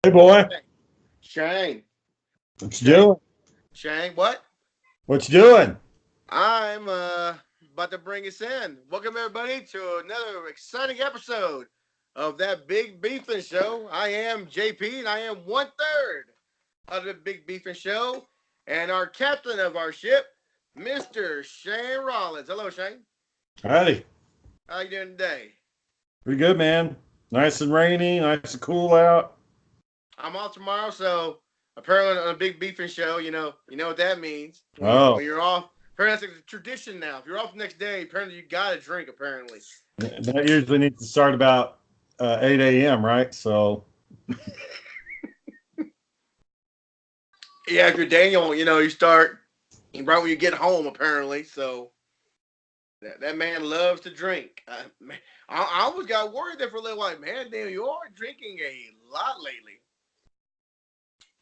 Hey, boy. Shane. What you Shane. doing? Shane, what? What you doing? I'm about to bring us in. Welcome everybody to another exciting episode of that Big Beefing Show. I am JP and I am 1/3 of the Big Beefing Show. And our captain of our ship, Mr. Shane Rollins. Hello, Shane. Howdy. How you doing today? Pretty good, man. Nice and rainy, nice and cool out. I'm off tomorrow, so apparently on a Big Beefing Show, you know what that means. Oh, When you're off. Apparently that's like a tradition now. If you're off the next day, apparently you gotta drink. Apparently. that usually needs to start about 8 a.m., right? So, Yeah, if you're Daniel, you start right when you get home. Apparently, so that man loves to drink. I always got worried there for a little while. Man, Daniel, you are drinking a lot lately.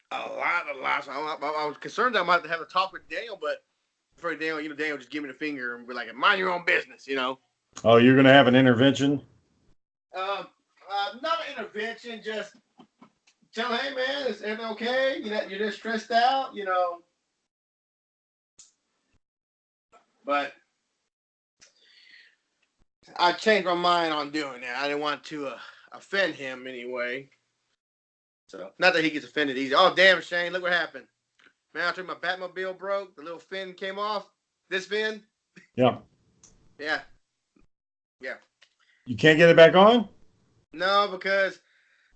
A lot. So I was concerned that I might have to have a talk with Daniel, but for Daniel, Daniel just give me the finger and be like, "Mind your own business." oh, you're going to have an intervention? Not an intervention, just tell him, hey man, is everything okay? You're just stressed out. But I changed my mind on doing that. I didn't want to offend him anyway. So not that he gets offended easy. Oh damn, Shane, look what happened. Man, I took my Batmobile broke. The little fin came off. This fin. Yeah. Yeah. Yeah. You can't get it back on? No, because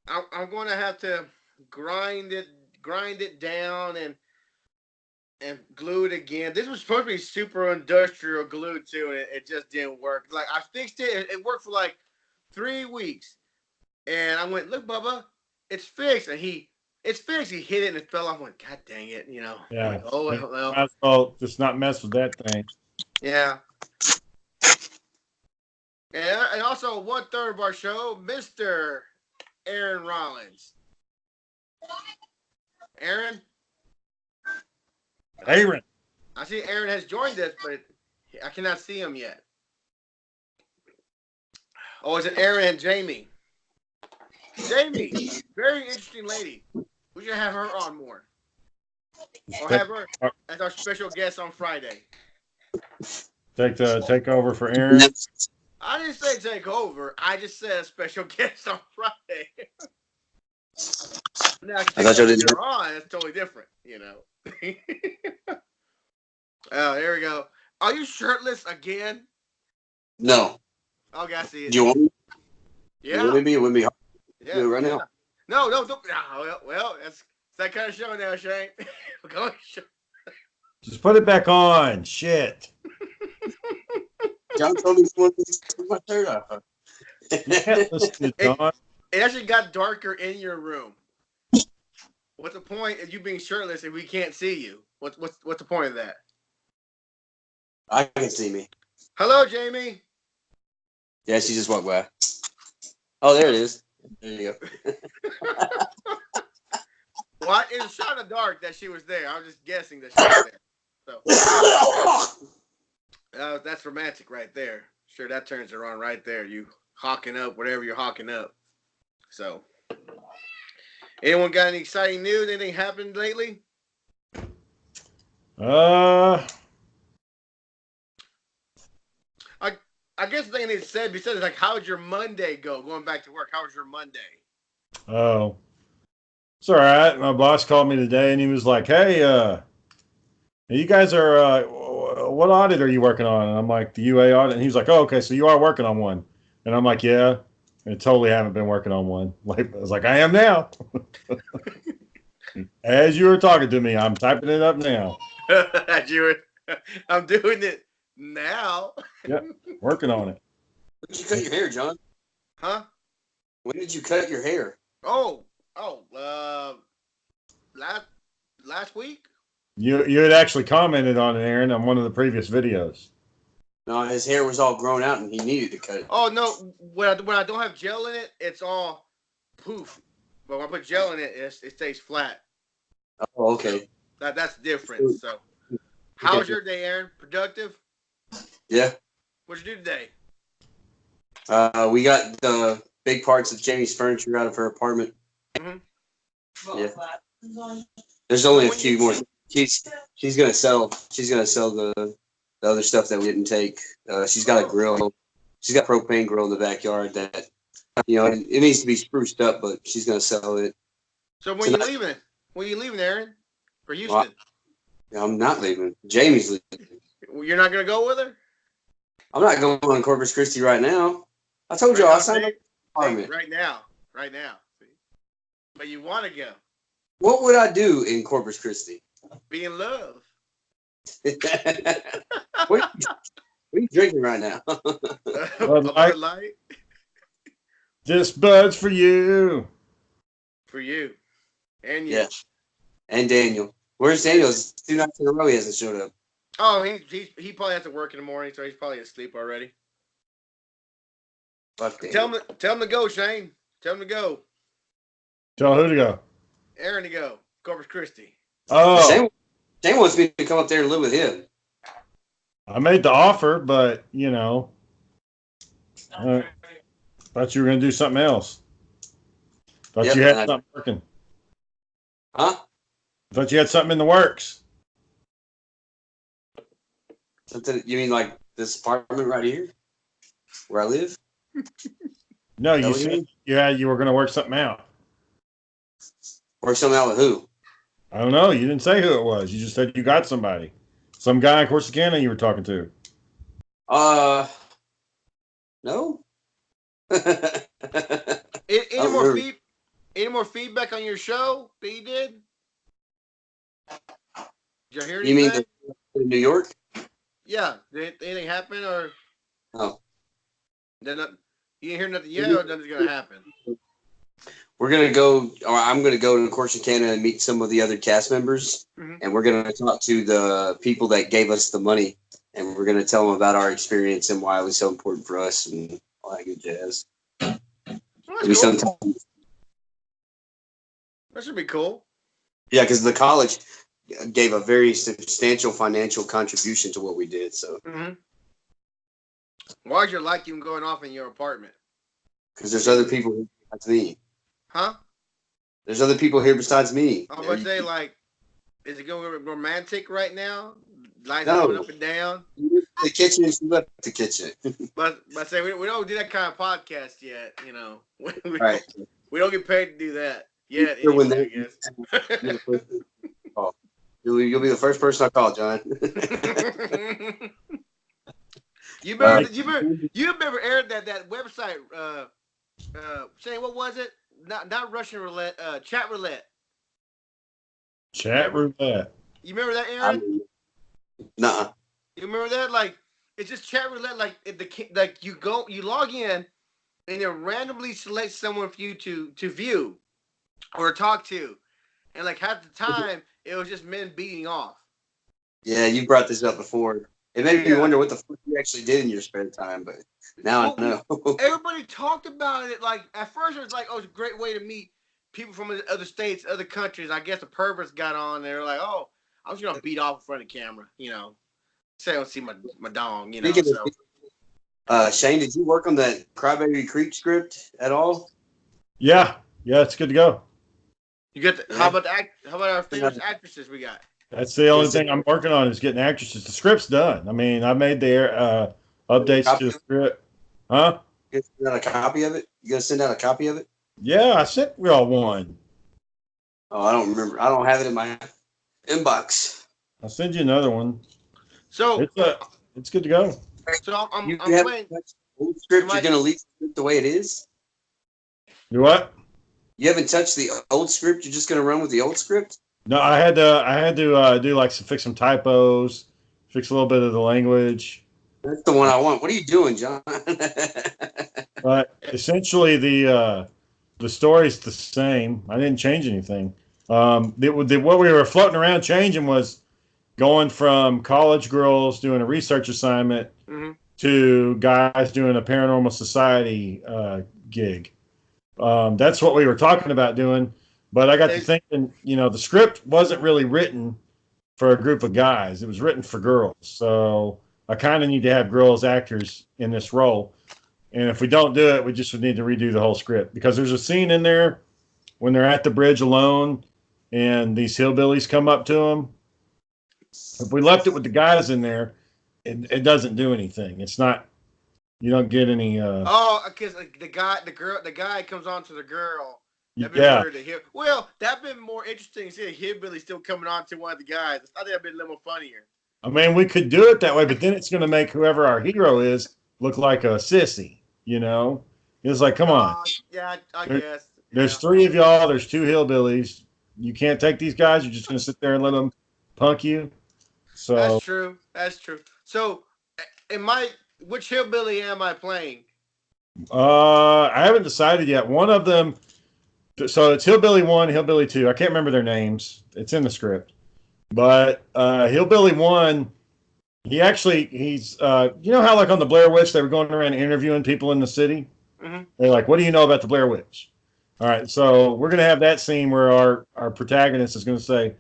I'm going to have to grind it down and glue it again. This was supposed to be super industrial glue too, and it just didn't work. Like I fixed it, it worked for like 3 weeks, and I went, "Look, Bubba, it's fixed." And it's fixed. He hit it and it fell off. I went, "God dang it!" I'm Yeah. like, "Oh Might well, as well just not mess with that thing. yeah." And also 1/3 of our show, Mr. Aaron Rollins. Aaron, Aaron. I see Aaron has joined us, but I cannot see him yet. Oh, is it Aaron and Jamie? Jamie, very interesting lady. We should have her on more. Or have her as our special guest on Friday. Take over for Aaron. I didn't say take over. I just said a special guest on Friday. Now, I thought you did on. That's totally different. Oh, there we go. Are you shirtless again? No. Okay, I see it. Do you want me? Yeah. You want me to be? You want me? Yeah. Do it right now. No, don't. Well, it's that kind of show now, Shane. We're going to show. Just put it back on. Shit. John told me to put my shirt off. You can't listen to John. It actually got darker in your room. What's the point of you being shirtless if we can't see you? What's the point of that? I can see me. Hello, Jamie. Yeah, she just walked by. Oh, there it is. There you go. Well, it was shot in the dark that she was there. I was just guessing that she was there. So that's romantic right there. Sure, that turns her on right there. You hawking up whatever you're hawking up. So, anyone got any exciting news? Anything happened lately? I guess the thing they said besides like, how'd your Monday go? Going back to work, how was your Monday? Oh, it's all right. My boss called me today and he was like, "Hey, you guys are what audit are you working on?" And I'm like, "The UA audit." And he was like, "Oh, okay, so you are working on one." And I'm like, "Yeah." I totally haven't been working on one. Like I was like, "I am now." As you were talking to me, I'm typing it up now. I'm doing it now. Yep, working on it. When did you cut your hair, John? Huh? When did you cut your hair? Last week. You had actually commented on it, Aaron, on one of the previous videos. No, his hair was all grown out and he needed to cut it. Oh no! When I don't have gel in it, it's all poof. But when I put gel in it, it stays flat. Oh, okay. That's different. So, how was your day, Aaron? Productive? Yeah. What'd you do today? We got the big parts of Jamie's furniture out of her apartment. Mm-hmm. Yeah. There's only a few more. She's gonna sell. She's gonna sell the other stuff that we didn't take. She's got a grill. She's got a propane grill in the backyard that it needs to be spruced up, but she's gonna sell it. So when you leaving? When you leaving, Aaron? For Houston? Well, I'm not leaving. Jamie's leaving. You're not gonna go with her? I'm not going to Corpus Christi right now. I told you I signed up for an apartment. Right now. See? But you want to go? What would I do in Corpus Christi? Be in love. What are you drinking right now? Bud Light. This bud's for you. For you. And you. Yeah. And Daniel. Where's Daniel? It's 2 nights in a row he hasn't showed up. Oh, he probably has to work in the morning, so he's probably asleep already. Tell him to go, Shane. Tell him to go. Tell who to go? Aaron to go. Corpus Christi. Oh. Shane wants me to come up there and live with him. I made the offer, but, thought you were going to do something else. Thought you had something working. Huh? Thought you had something in the works. Something, you mean like this apartment right here? Where I live? No, you said you were going to work something out. Work something out with who? I don't know. You didn't say who it was. You just said you got somebody. Some guy in Corsicana you were talking to. No. Any more feedback on your show that you did? Did you hear anything? You mean in New York? Yeah. Did anything happen or? No. You didn't hear nothing yet, or nothing's gonna happen? We're gonna go, or I'm gonna go to Corsicana and meet some of the other cast members, and we're gonna talk to the people that gave us the money, and we're gonna tell them about our experience and why it was so important for us and all that good jazz. Cool. That should be cool. Yeah, because the college gave a very substantial financial contribution to what we did. So, why is your lighting going off in your apartment? Because there's other people here besides me. Huh? There's other people here besides me. I was about to say, like, is it going romantic right now? Lights going up and down. The kitchen is left the kitchen. but say we don't do that kind of podcast yet. Right. We don't get paid to do that yet. Anyway, I guess. You'll be the first person I call, John. You remember aired that website? Shane, what was it? Not Russian roulette. Chat roulette. Chat roulette. You remember that, Aaron? Nuh-uh. You remember that? Like, it's just chat roulette. Like you log in, and it randomly selects someone for you to view or talk to, and like half the time it was just men beating off. Yeah, you brought this up before. It made me wonder what the fuck you actually did in your spare time, but now I know. Everybody talked about it. Like, at first it was like, oh, it's a great way to meet people from other states, other countries. I guess the perverts got on there, like, oh, I'm just gonna beat off in front of the camera, say I don't see my dong, Shane, did you work on that Crybaby Creek script at all? Yeah, it's good to go. You got how about our famous actresses we got? That's the only thing I'm working on is getting actresses. The script's done. I mean, I made the updates to the script. Huh? You send out a copy of it? You gonna send out a copy of it? Yeah, I sent y'all one. Oh, I don't remember. I don't have it in my inbox. I'll send you another one. So it's good to go. So I'm playing. Old script. You're gonna leave the script the way it is. You what? You haven't touched the old script. You're just gonna run with the old script. No, I had to do like fix some typos, fix a little bit of the language. That's the one I want. What are you doing, John? But essentially, the story's the same. I didn't change anything. What we were floating around changing was going from college girls doing a research assignment to guys doing a paranormal society gig. That's what we were talking about doing. But I got to thinking, the script wasn't really written for a group of guys. It was written for girls. So I kind of need to have girls actors in this role. And if we don't do it, we just would need to redo the whole script. Because there's a scene in there when they're at the bridge alone and these hillbillies come up to them. If we left it with the guys in there, it doesn't do anything. It's not. You don't get any. Oh, because the guy comes on to the girl. That'd been Yeah. weird to hear. Well, that'd been more interesting to see a hillbilly still coming on to one of the guys. I think that'd been a little more funnier. I mean, we could do it that way, but then it's going to make whoever our hero is look like a sissy. It's like, come on. Yeah, I There- guess. There's Yeah. 3 of y'all. There's 2 hillbillies. You can't take these guys. You're just going to sit there and let them punk you. So That's true. That's true. So, which hillbilly am I playing? I haven't decided yet. One of them. So it's Hillbilly 1, Hillbilly 2. I can't remember their names. It's in the script. But Hillbilly 1, he's you know how like on the Blair Witch they were going around interviewing people in the city? Mm-hmm. They're like, what do you know about the Blair Witch? All right, so we're going to have that scene where our protagonist is going to say,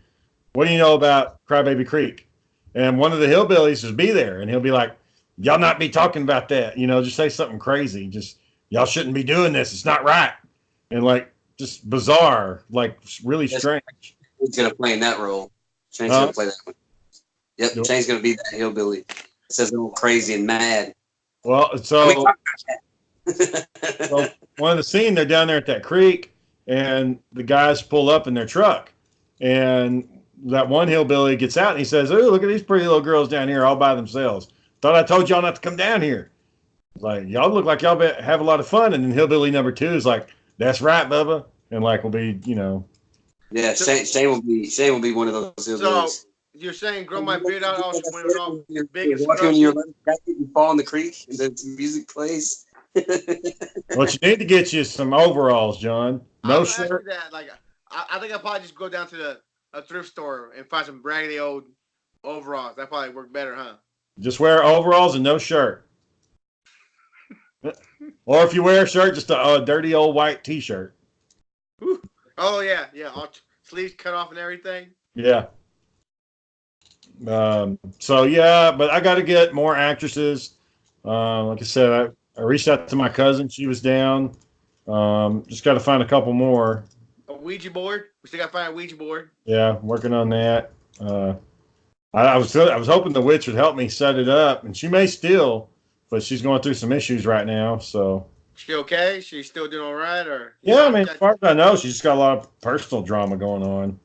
what do you know about Crybaby Creek? And one of the hillbillies will be there, and he'll be like, y'all not be talking about that. Just say something crazy. Just, y'all shouldn't be doing this. It's not right. And like, just bizarre, like really strange. He's going to play in that role. Shane's going to play that one. Yep, Yep. Shane's going to be that hillbilly. It says a little crazy and mad. Well, so one of the scene, they're down there at that creek, and the guys pull up in their truck, and that one hillbilly gets out and he says, "Oh, look at these pretty little girls down here all by themselves. Thought I told y'all not to come down here. Like, y'all look like y'all have a lot of fun." And then hillbilly number 2 is like, "That's right, Bubba," and like will be, Yeah, Shane will be one of those hillbillies. So you're saying grow my beard out also when it was all big and Walking your scruffy? you fall in the creek and then some music plays. What you need to get you some overalls, John. No I'm shirt. asking that. Like, I think I'll probably just go down to a thrift store and find some raggedy old overalls. That probably work better, huh? Just wear overalls and no shirt. Or if you wear a shirt, just a dirty old white T-shirt. Oh yeah, all sleeves cut off and everything. Yeah. So yeah, but I got to get more actresses. Like I said, I reached out to my cousin. She was down. Just got to find a couple more. A Ouija board. We still got to find a Ouija board. Yeah, working on that. I was hoping the witch would help me set it up, and she may still, but she's going through some issues right now. So She okay? She's still doing all right, or yeah, I mean, as far as I know, she's just got a lot of personal drama going on.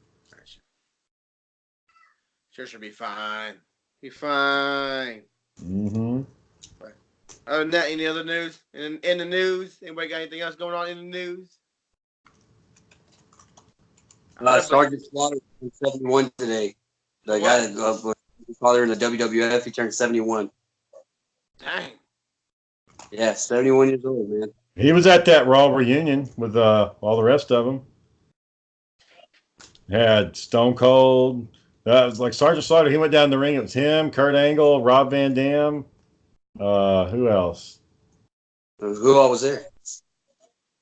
Sure, she'll be fine. Be fine. Mm-hmm. Other than that, any other news? In the news, anybody got anything else going on in the news? Sergeant Slaughter turned 71 today. The guy that father in the WWF, he turned 71. Dang. Yeah, 71 years old, man. He was at that Raw reunion with all the rest of them. Had Stone Cold. That was like Sergeant Slaughter. He went down the ring. It was him, Kurt Angle, Rob Van Dam. Who else? Who all was there?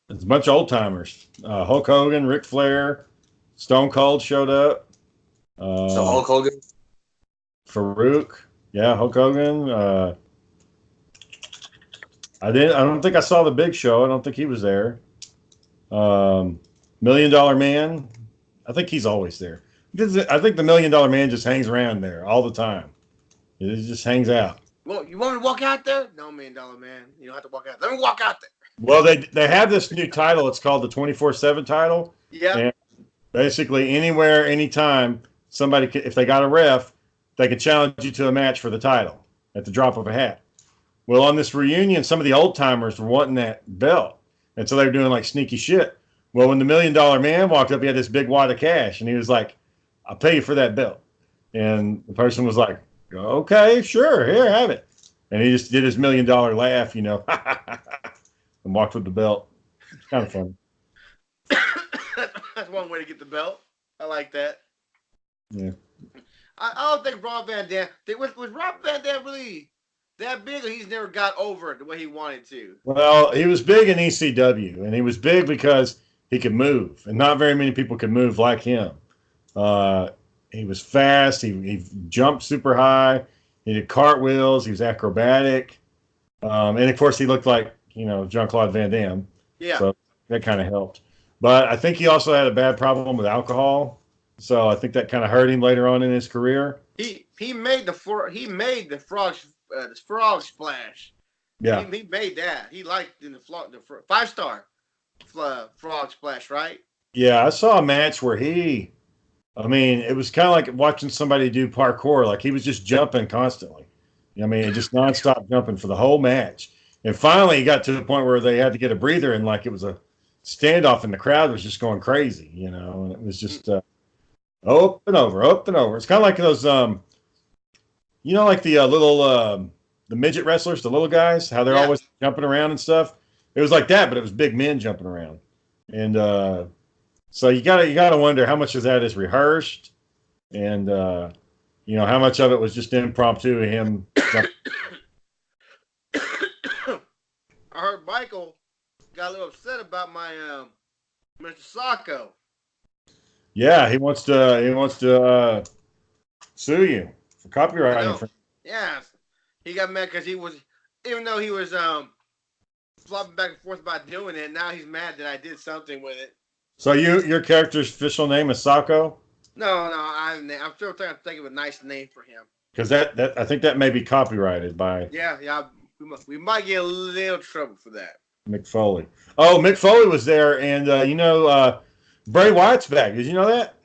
It's a bunch of old timers. Hulk Hogan, Ric Flair, Stone Cold showed up. So Hulk Hogan. Farouk. Yeah, Hulk Hogan. I don't think I saw the Big Show. I don't think he was there. $1 Million Man. I think he's always there. I think the $1 Million Man just hangs around there all the time. He just hangs out. Well, you want me to walk out there? No, $1 Million Man. You don't have to walk out. Let me walk out there. Well, they have this new title. It's called the 24/7 title. Yeah. And basically, anywhere, anytime, somebody, if they got a ref, they can challenge you to a match for the title at the drop of a hat. Well, on this reunion, some of the old timers were wanting that belt, and so they were doing like sneaky shit. Well, when the $1 Million Man walked up, he had this big wad of cash, and he was like, "I'll pay you for that belt." And the person was like, "Okay, sure, here, have it." And he just did his $1 Million laugh, and walked with the belt. It's kind of funny. That's one way to get the belt. I like that. Yeah. I don't think Rob Van Dam was Rob Van Dam really that big, or he's never got over it the way he wanted to. Well, he was big in ECW, and he was big because he could move, and not very many people could move like him. He was fast. He jumped super high. He did cartwheels. He was acrobatic, and of course, he looked like Jean-Claude Van Damme. Yeah. So that kind of helped. But I think he also had a bad problem with alcohol, so I think that kind of hurt him later on in his career. He made the frog splash. Yeah, He made that. He liked in the 5-star frog splash, right? yeah. I saw a match where I mean, it was kind of like watching somebody do parkour. Like he was just jumping constantly. I mean, just nonstop jumping for the whole match. And finally, he got to the point where they had to get a breather, and like it was a standoff, and the crowd was just going crazy, and it was just up and over, up and over. It's kind of like those, like the the midget wrestlers, the little guys, how they're Yeah. always jumping around and stuff. It was like that, but it was big men jumping around, and so you gotta wonder how much of that is rehearsed, and how much of it was just impromptu him. I heard Michael got a little upset about my Mr. Sacco. Yeah, he wants to sue you for copyright infringement. Yeah, he got mad because even though he was flopping back and forth about doing it, now he's mad that I did something with it. So your character's official name is Sako? No, I'm still trying to think of a nice name for him. Because that I think that may be copyrighted by Yeah, we might get a little trouble for that. Mick Foley. Oh, Mick Foley was there, and Bray Wyatt's back. Did you know that?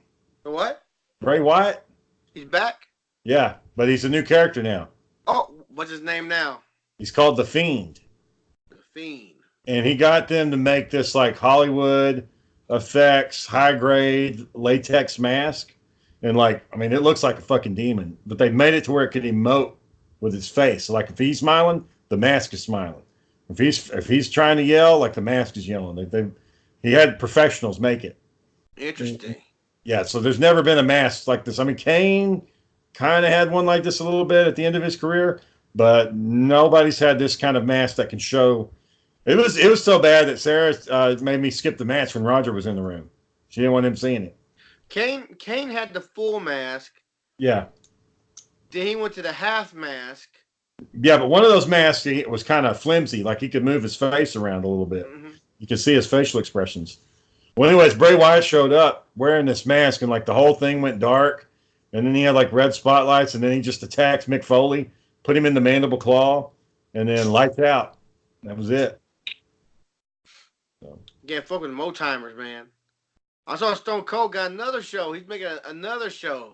The what? Bray Wyatt? He's back? Yeah, but he's a new character now. Oh, what's his name now? He's called The Fiend. The Fiend. And he got them to make this like Hollywood effects, high grade latex mask. And it looks like a fucking demon, but they made it to where it could emote with his face. So like if he's smiling, the mask is smiling. If he's trying to yell, like the mask is yelling. He had professionals make it. Interesting. Yeah, so there's never been a mask like this. I mean, Kane kind of had one like this a little bit at the end of his career, but nobody's had this kind of mask that can show. It was so bad that Sarah made me skip the match when Roger was in the room. She didn't want him seeing it. Kane had the full mask. Yeah. Then he went to the half mask. Yeah, but one of those masks was kind of flimsy, like he could move his face around a little bit. Mm-hmm. You could see his facial expressions. Well, anyways, Bray Wyatt showed up wearing this mask, and like the whole thing went dark, and then he had like red spotlights, and then he just attacked Mick Foley, put him in the mandible claw, and then lights out. That was it. So. Yeah, fuck with them timers, man. I saw Stone Cold got another show. He's making another show.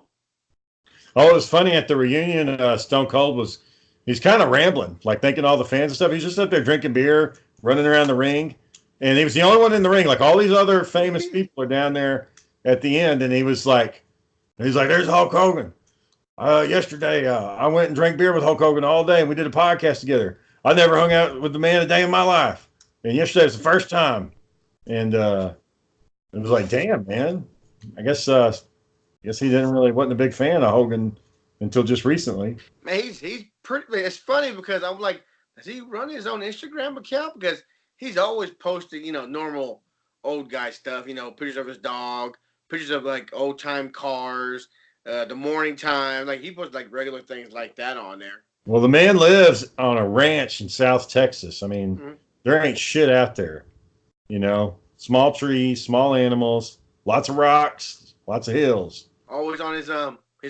Oh, it was funny at the reunion. Stone Cold he's kind of rambling, like thanking all the fans and stuff. He's just up there drinking beer, running around the ring. And he was the only one in the ring. Like all these other famous people are down there at the end. And he's like, there's Hulk Hogan. Yesterday, I went and drank beer with Hulk Hogan all day, and we did a podcast together. I never hung out with the man a day in my life. And yesterday was the first time. And it was like, damn, man. I guess he wasn't a big fan of Hogan until just recently. Man, he's pretty. It's funny because I'm like, does he run his own Instagram account? Because he's always posting, normal old guy stuff. Pictures of his dog, pictures of like old time cars, the morning time. Like he puts like regular things like that on there. Well, the man lives on a ranch in South Texas. I mean, There ain't shit out there. Small trees, small animals, lots of rocks, lots of hills. Always on his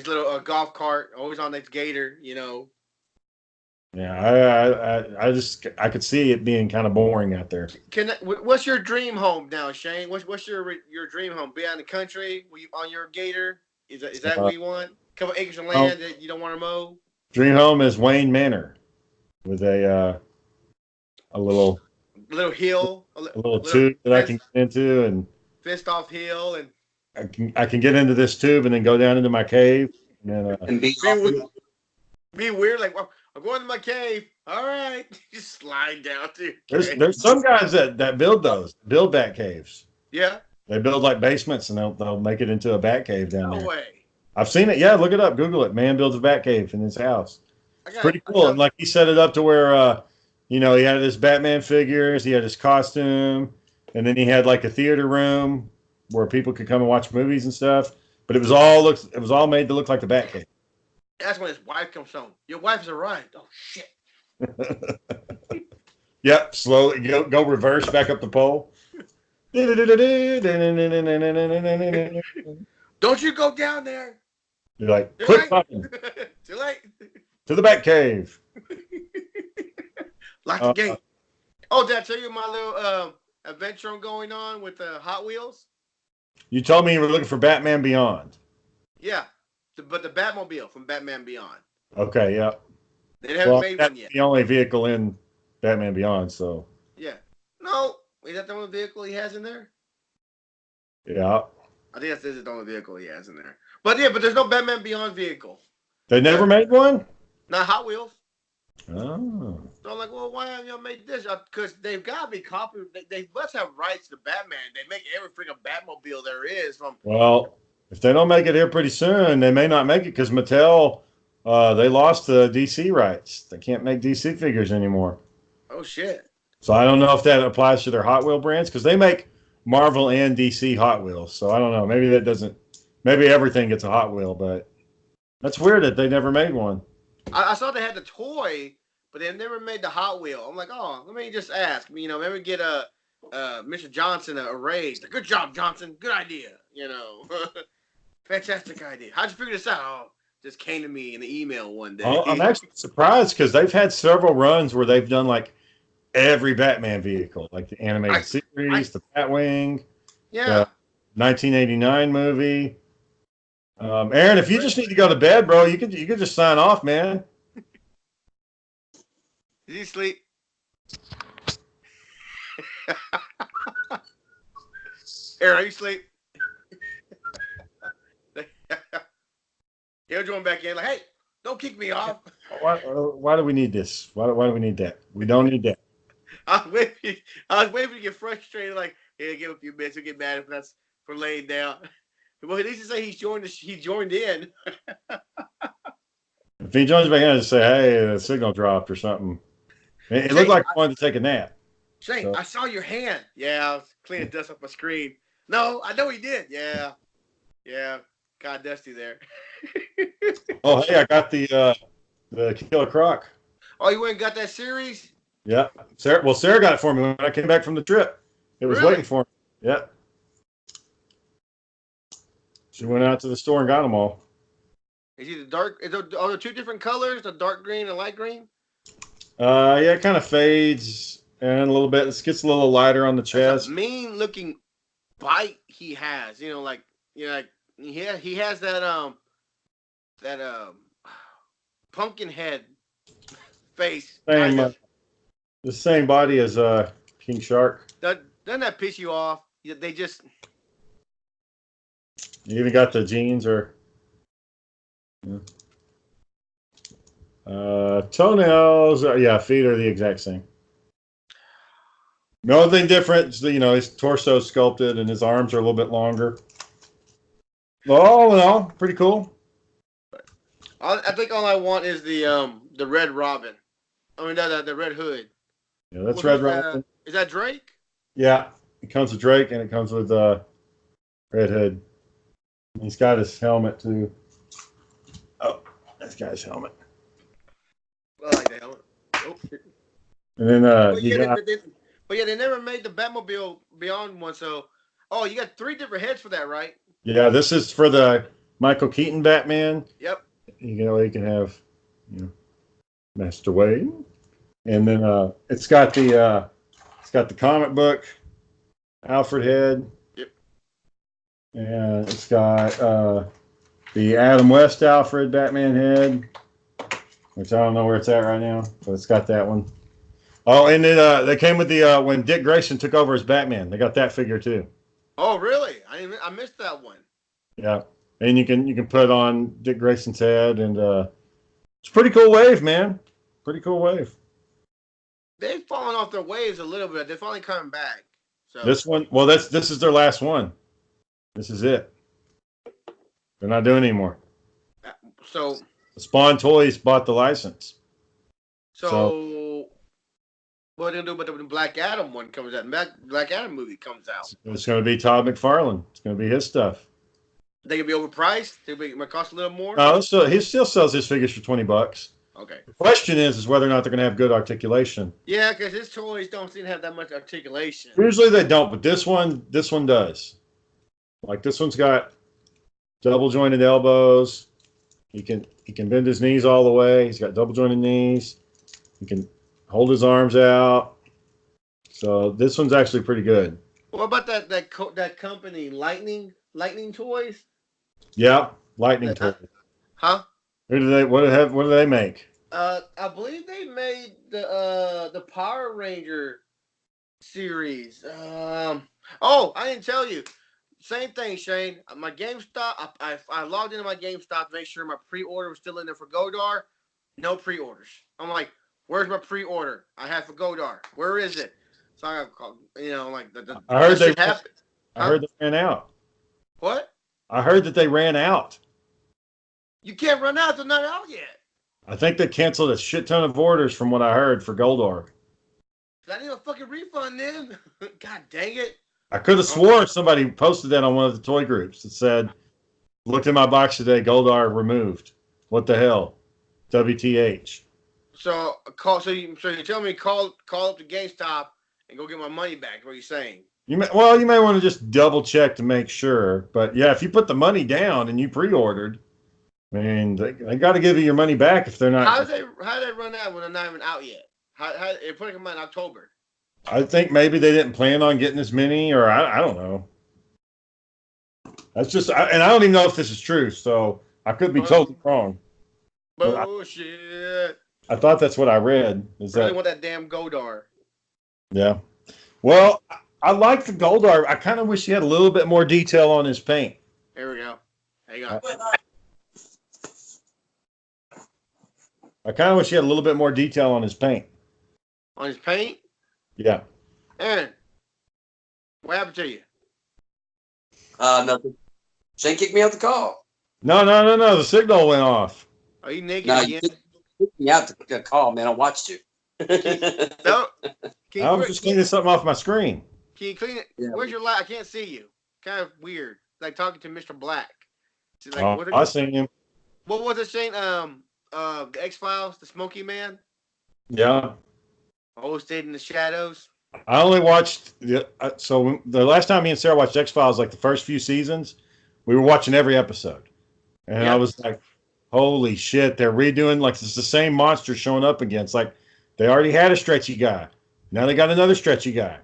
little golf cart. Always on that gator. Yeah, I could see it being kind of boring out there. What's your dream home now, Shane? What's your dream home? Be out in the country? On your gator? Is that what you want? A couple acres of land that you don't want to mow? Dream home is Wayne Manor, with a little hill, a little tube that I can get into, and fenced off hill, and I can get into this tube and then go down into my cave and be weird. Like, well, I'm going to my cave. All right, just slide down to. There's some guys that build bat caves. Yeah, they build like basements and they'll make it into a bat cave down there. No way. I've seen it. Yeah, look it up. Google it. Man builds a bat cave in his house. It's pretty cool. And like he set it up to where he had his Batman figures, he had his costume, and then he had like a theater room where people could come and watch movies and stuff. But it was all made to look like the Batcave. That's when his wife comes home. Your wife's arrived. Oh shit. Yep, slowly go reverse back up the pole. Don't you go down there. You're like, Too quit late. fucking Too late. to the Bat Cave. Lock the gate. Oh, did I tell you my little adventure I'm going on with Hot Wheels? You told me you were looking for Batman Beyond. Yeah, but the Batmobile from Batman Beyond. Okay, yeah. They haven't made that's one yet. the only vehicle in Batman Beyond, so. Yeah. No, is that the only vehicle he has in there? Yeah. I think this is the only vehicle he has in there. But yeah, but there's no Batman Beyond vehicle. They never made one? Not Hot Wheels. Oh. So I'm like, well, why haven't y'all made this? Because they've got to be copying. They must have rights to Batman. They make every freaking Batmobile there is from. Well, if they don't make it here pretty soon, they may not make it because Mattel, they lost the DC rights. They can't make DC figures anymore. Oh shit! So I don't know if that applies to their Hot Wheel brands because they make Marvel and DC Hot Wheels. So I don't know. Maybe that doesn't. Maybe everything gets a Hot Wheel, but that's weird that they never made one. I saw they had the toy, but they never made the Hot Wheel. I'm like, oh, let me just ask. You know, maybe get Mr. Johnson a raise. Good job, Johnson. Good idea. You know, fantastic idea. How'd you figure this out? Oh, just came to me in the email one day. I'm actually surprised because they've had several runs where they've done like every Batman vehicle, like the animated series, the Batwing, the 1989 movie. Aaron, if you just need to go to bed, bro, you could just sign off, man. Did you sleep? Aaron, are you asleep? He'll join back in like, hey, don't kick me off. Why do we need this? Why do we need that? We don't need that. I was waiting for you to get frustrated, like, yeah, give a few minutes, he'll get mad if that's for laying down. Well, at least to say he joined in. If he joins back in, I just say, hey, the signal dropped or something. It looked like he wanted to take a nap. Shane, so. I saw your hand. Yeah, I was cleaning dust off my screen. No, I know he did. Yeah. Got dusty there. Oh, hey, I got the Killer Croc. Oh, you went and got that series? Yeah. Sarah got it for me when I came back from the trip. It was waiting for me. Yeah. She went out to the store and got them all. Is he the dark? Are there two different colors, the dark green and light green? Yeah, it kind of fades and a little bit. It gets a little lighter on the chest. That's a mean looking bite he has. You know, like he has that pumpkin head face. The same body as King Shark. Doesn't that piss you off? They just. You even got the jeans or. Yeah. Toenails, feet are the exact same. The only thing different is his torso is sculpted and his arms are a little bit longer. All in all, pretty cool. I think all I want is the Red Robin. I mean the Red Hood. Yeah, that's Red Robin. Is that Drake? Yeah, it comes with Drake and it comes with Red Hood. He's got his helmet too. Oh, that's got his helmet. I like the helmet. Oh. And then they never made the Batmobile Beyond one. So, you got 3 different heads for that, right? Yeah, this is for the Michael Keaton Batman. Yep. You can have, Master Wayne, and then it's got the comic book Alfred head. Yep. And it's got the Adam West Alfred Batman head, which I don't know where it's at right now, but it's got that one. Oh, and then they came with the when Dick Grayson took over as Batman. They got that figure too. Oh, really? I missed that one. Yeah, and you can put on Dick Grayson's head, and it's a pretty cool wave, man. Pretty cool wave. They've fallen off their waves a little bit. They're finally coming back. So this one, well, this is their last one. This is it. They're not doing anymore. So Spawn Toys bought the license. So what are they gonna do when the Black Adam one comes out? Black Adam movie comes out. It's going to be Todd McFarlane. It's going to be his stuff. They gonna be overpriced. They might cost a little more. No, so he still sells his figures for $20. Okay. The question is whether or not they're going to have good articulation. Yeah, because his toys don't seem to have that much articulation. Usually they don't, but this one does. Like this one's got double jointed elbows. He can bend his knees all the way. He's got double jointed knees. He can hold his arms out. So this one's actually pretty good. What about that company, Lightning Toys? Yeah, lightning toy. Huh? Who do they? What do they make? I believe they made the Power Ranger series. Oh, I didn't tell you. Same thing, Shane. My GameStop. I logged into my GameStop to make sure my pre-order was still in there for Godar. No pre-orders. I'm like, where's my pre-order? I have for Godar. Where is it? So I called. Like I heard they. happened. I heard they ran out. What? I heard that they ran out. You can't run out. They're not out yet. I think they canceled a shit ton of orders from what I heard for Goldar. I need a fucking refund then. God dang it. I could have swore somebody posted that on one of the toy groups that said, looked in my box today, Goldar removed. What the hell? WTH. So you're telling me call up to GameStop and go get my money back, what are you saying? You may want to just double check to make sure. But yeah, if you put the money down and you pre-ordered, I mean, they got to give you your money back if they're not. How do they run out when they're not even out yet? How they're putting them out in October? I think maybe they didn't plan on getting as many, or I don't know. That's just, and I don't even know if this is true, so I could be totally wrong. Bullshit. I thought that's what I read. Really want that damn Godar. Yeah. Well, I like the Goldar. I kind of wish he had a little bit more detail on his paint. Here we go. Hang on. I kind of wish he had a little bit more detail on his paint. On his paint? Yeah. Aaron, what happened to you? Nothing. Shane kicked me out the call. No. The signal went off. Are you naked No, again? you kicked me out the call, man. I watched you. No. I'm just cleaning something off my screen. Can you clean it? Yeah. Where's your light? I can't see you. Kind of weird. Like talking to Mr. Black. Like, I seen him. What was it saying? The X-Files, the Smoky Man? Yeah. Always stayed in the shadows. I only watched so the last time me and Sarah watched X-Files, like the first few seasons, we were watching every episode, and I was like, "Holy shit!" They're redoing like it's the same monster showing up again. It's like they already had a stretchy guy, now they got another stretchy guy,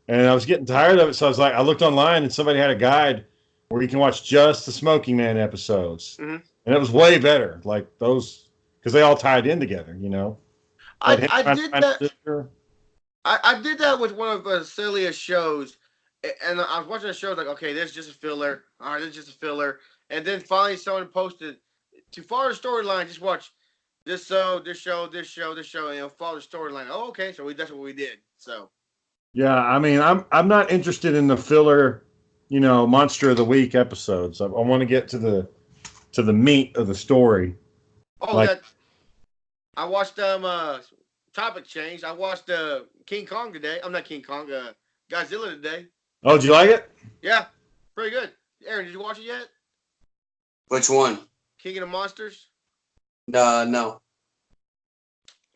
and I was getting tired of it. So I was like, I looked online and somebody had a guide where you can watch just the Smoking Man episodes, and it was way better. Like those because they all tied in together, you know. I did that. I did that with one of Celia's shows, and I was watching the show like, okay, this is just a filler. All right, this is just a filler. And then finally someone posted, to follow the storyline, just watch this show, and follow the storyline. Oh, okay, so that's what we did. So. Yeah, I mean, I'm not interested in the filler, Monster of the Week episodes. I want to get to the meat of the story. Oh, I watched topic change. I watched King Kong today. I'm not King Kong. Godzilla today. Oh, did you like it? Yeah, pretty good. Aaron, did you watch it yet? Which one? King of the Monsters. No.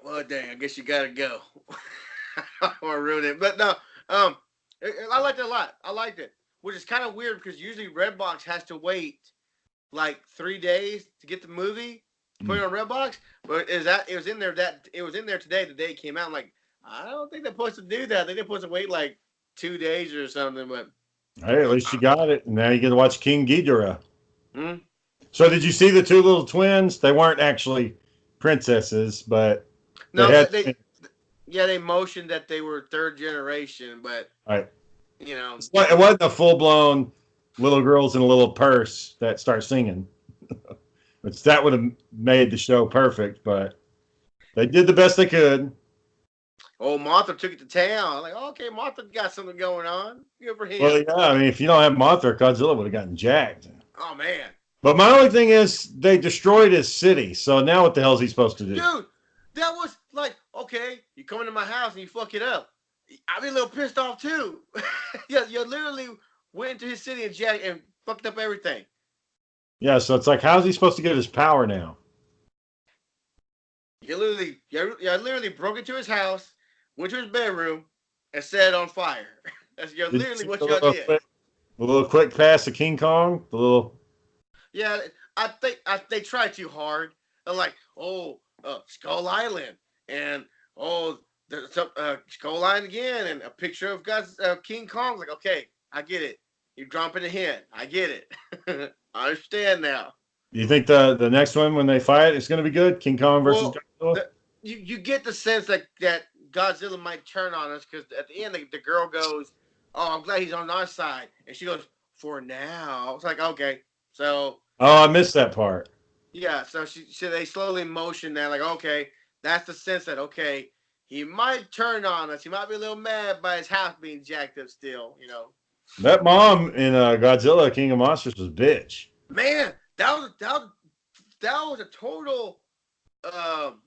Well, dang. I guess you gotta go. I don't want to ruin it, but no. I liked it a lot. I liked it, which is kind of weird because usually Redbox has to wait like 3 days to get the movie. Put it on Redbox, but it was in there today. The day it came out. I'm like, I don't think they're supposed to do that. They're supposed to wait like 2 days or something. But hey, at least you got it. And now you get to watch King Ghidorah. Hmm? So did you see the two little twins? They weren't actually princesses, but they motioned that they were third generation, but right. It wasn't a full blown little girls in a little purse that start singing. Which that would have made the show perfect, but they did the best they could. Oh, Mothra took it to town. I'm like, okay, Mothra got something going on. Good for him. Well, yeah, I mean, if you don't have Mothra, Godzilla would have gotten jacked. Oh, man. But my only thing is, they destroyed his city, so now what the hell is he supposed to do? Dude, that was like, okay, you come into my house and you fuck it up. I'd be a little pissed off, too. Yeah, you literally went into his city and fucked up everything. Yeah, so it's like, how's he supposed to get his power now? you literally broke into his house, went to his bedroom, and set it on fire. That's Did you literally see what y'all did. the little quick pass to King Kong? The little Yeah, I think they tried too hard. They're like, oh, Skull Island, and oh, there's Skull Island again, and a picture of God's King Kong. Like, okay, I get it. You're dropping a hint. I get it. I understand now. do you think the next one when they fight is going to be good? King Kong versus Well, Godzilla? you get the sense that Godzilla might turn on us because at the end the girl goes, "Oh, I'm glad he's on our side," and she goes, "For now." It's like, okay, so Oh, I missed that part. yeah, so they slowly motion that like, okay, that's the sense that okay, he might turn on us. He might be a little mad by his house being jacked up still, you know. That mom in Godzilla King of Monsters was a bitch. Man, that was a total um,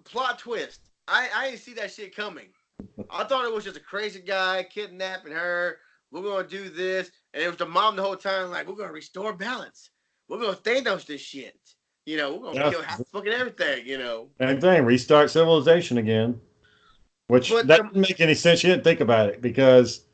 plot twist. I didn't see that shit coming. I thought it was just a crazy guy kidnapping her. We're gonna do this, and it was the mom the whole time. Like, we're gonna restore balance. We're gonna Thanos this shit. You know, we're gonna Yeah, kill half fucking everything. You know, same thing. Restart civilization again. Which but that didn't make any sense. You didn't think about it because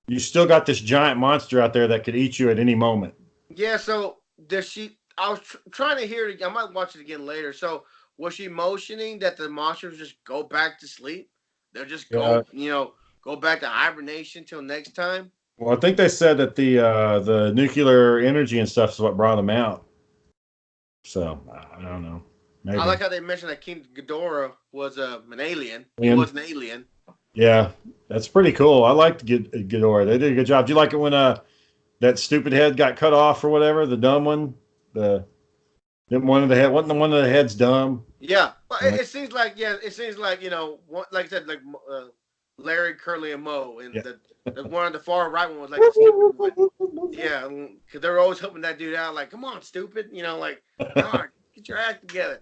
you still got this giant monster out there that could eat you at any moment. yeah. So does she? I was trying to hear it. I might watch it again later. So was she motioning that the monsters just go back to sleep? They'll just Yeah. go, go back to hibernation till next time. Well, I think they said that the nuclear energy and stuff is what brought them out. So I don't know. I Maybe. like how they mentioned that King Ghidorah was an alien. He And was an alien. yeah, that's pretty cool. I like Ghidorah. They did a good job. Do you like it when that stupid head got cut off or whatever? The dumb one. The one of the head wasn't one of the heads dumb. Yeah, but Like, it seems like like I said, like Larry, Curly, and Moe, and yeah. the one on the far right one was like the stupid one. Yeah, because they were always helping that dude out. Like, come on, stupid. Like, God, get your act together.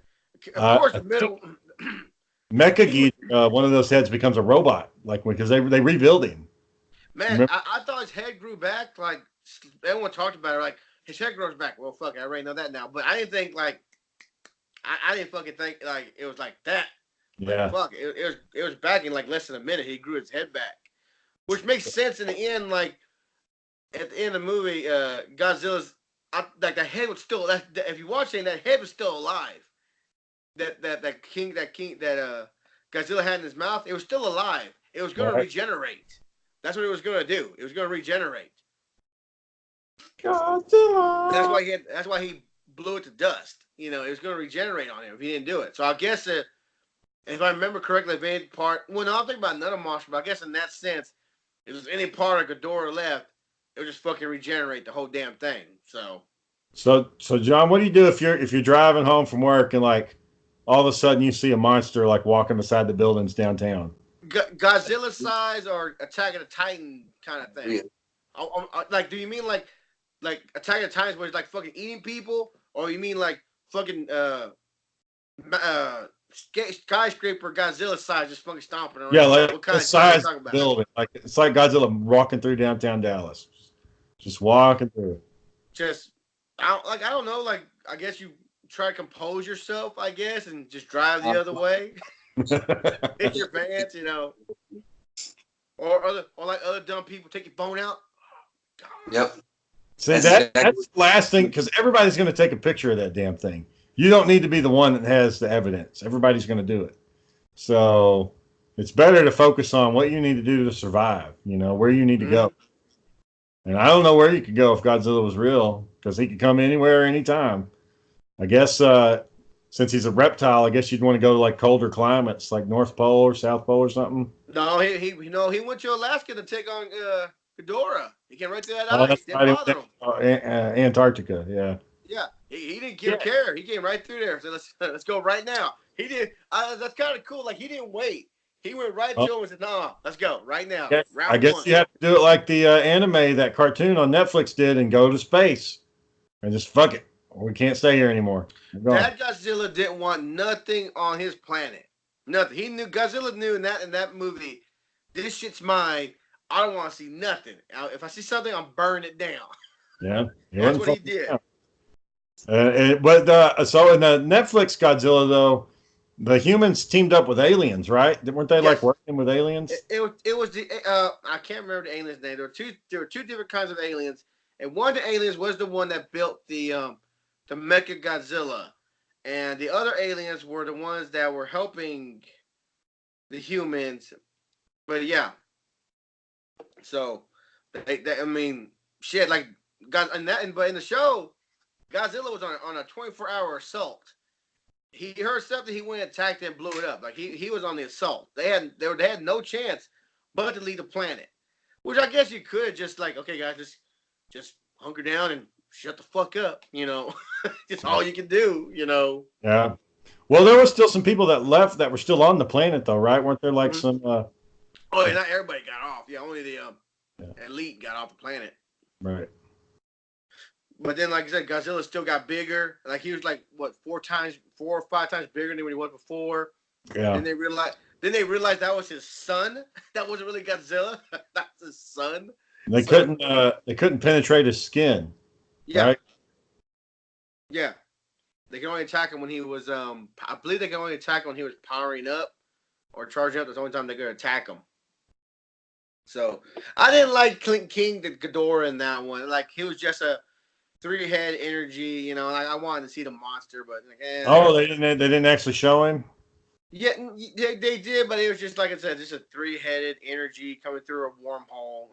Of course, I the think middle. Mecha he was one of those heads becomes a robot, like because they rebuild him. Man. Remember? I thought his head grew back. Like everyone talked about it. Like his head grows back. Well, fuck, I already know that now. But I didn't think like I didn't fucking think like it was like that. Like Yeah. fuck, it was back in like less than a minute. He grew his head back, which makes sense in the end. Like at the end of the movie, Godzilla's like the head was still. If you watch it, that head was still alive. That Godzilla had in his mouth, it was still alive. It was going to Right. regenerate. That's what it was going to do. It was going to regenerate. Godzilla. That's why he blew it to dust. It was going to regenerate on him if he didn't do it. So I guess if I remember correctly, if any part, well, no, I'm thinking about another monster, but I guess in that sense, if there's any part of Ghidorah left, it would just fucking regenerate the whole damn thing. So John, what do you do if you're driving home from work and like all of a sudden you see a monster like walking beside the buildings downtown? Godzilla size or Attack of the Titan kind of thing. Yeah. Like, do you mean like Attack of the Titans where it's like fucking eating people, or you mean like fucking skyscraper Godzilla size just fucking stomping around? Yeah, like What kind the of Godzilla are you size talking of the about? building. Like it's like Godzilla walking through downtown Dallas. Just walking through. Just I don't know. Like, I guess you try to compose yourself, I guess, and just drive the other way. Hit your pants, or like other dumb people take your phone out. Yep. See, That's that's exactly. the last thing because everybody's going to take a picture of that damn thing. You don't need to be the one that has the evidence. Everybody's going to do it. So it's better to focus on what you need to do to survive. Where you need to go. And I don't know where you could go if Godzilla was real because he could come anywhere, anytime. I guess since he's a reptile, I guess you'd want to go to like colder climates, like North Pole or South Pole or something. No, he went to Alaska to take on Ghidorah. He came right through that Oh, ice. that's Didn't right. bother him. Antarctica, yeah. Yeah, he didn't give care. He came right through there. So let's go right now. He did. That's kind of cool. Like he didn't wait. He went right to him and said, "No, let's go right now." Yeah, I Round guess one. you have to do it like the anime, that cartoon on Netflix did, and go to space and just fuck it. We can't stay here anymore. We're going. That Godzilla didn't want nothing on his planet. Nothing. He knew. Godzilla knew in that movie. This shit's mine. I don't want to see nothing. If I see something, I'm burning it down. Yeah, That's what he did. so in the Netflix Godzilla though, the humans teamed up with aliens, right? Weren't they like Yes. working with aliens? It was the I can't remember the alien's name. There were two different kinds of aliens, and one of the aliens was the one that built the Mecha Godzilla, and the other aliens were the ones that were helping the humans. But yeah, so I mean, shit, like God, but in the show, Godzilla was on a 24-hour assault. He heard something, he went and attacked it and blew it up. Like he was on the assault. They had no chance but to leave the planet. Which I guess you could just like, okay, guys, just hunker down and shut the fuck up. Just all you can do. Yeah. Well, there was still some people that left that were still on the planet, though, right? Weren't there like some? Oh, yeah, not everybody got off. Yeah, only the Yeah. elite got off the planet. Right. But then, like I said, Godzilla still got bigger. Like he was like what 4 or 5 times bigger than what he was before. Yeah. And they realized that was his son. That wasn't really Godzilla. That's his son. They couldn't penetrate his skin. Yeah. Right? Yeah. They can only attack him when he was I believe they can only attack him when he was powering up or charging up. That's the only time they could attack him. So I didn't like King Ghidorah in that one. Like he was just a 3-head energy, like I wanted to see the monster, but Oh, they didn't actually show him? Yeah, they did, but it was just like I said, just a 3-headed energy coming through a wormhole.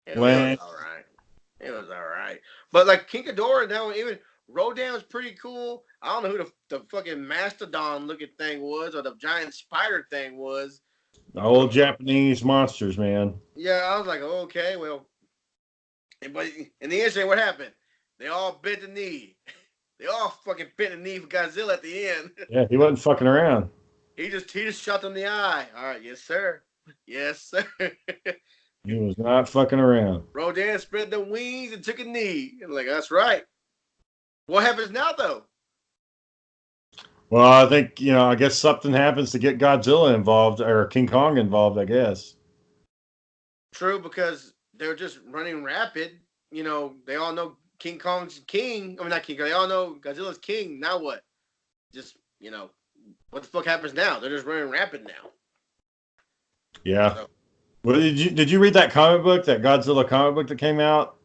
It was all right. It was all right, but like King Ghidorah, now even Rodan was pretty cool. I don't know who the fucking mastodon looking thing was or the giant spider thing was. The old Japanese monsters, man. Yeah, I was like, okay, well, but in the end, what happened? They all bent the knee. They all fucking bent the knee for Godzilla at the end. Yeah, he wasn't fucking around. He just shot them in the eye. All right, yes sir, yes sir. He was not fucking around. Rodan spread the wings and took a knee. I'm like, that's right. What happens now though? Well, I think I guess something happens to get Godzilla involved or King Kong involved. I guess. True, because they're just running rapid. They all know King Kong's king. I mean, not King Kong. They all know Godzilla's king. Now what? Just what the fuck happens now? They're just running rapid now. Yeah. So. Well, did you read that comic book, that Godzilla comic book that came out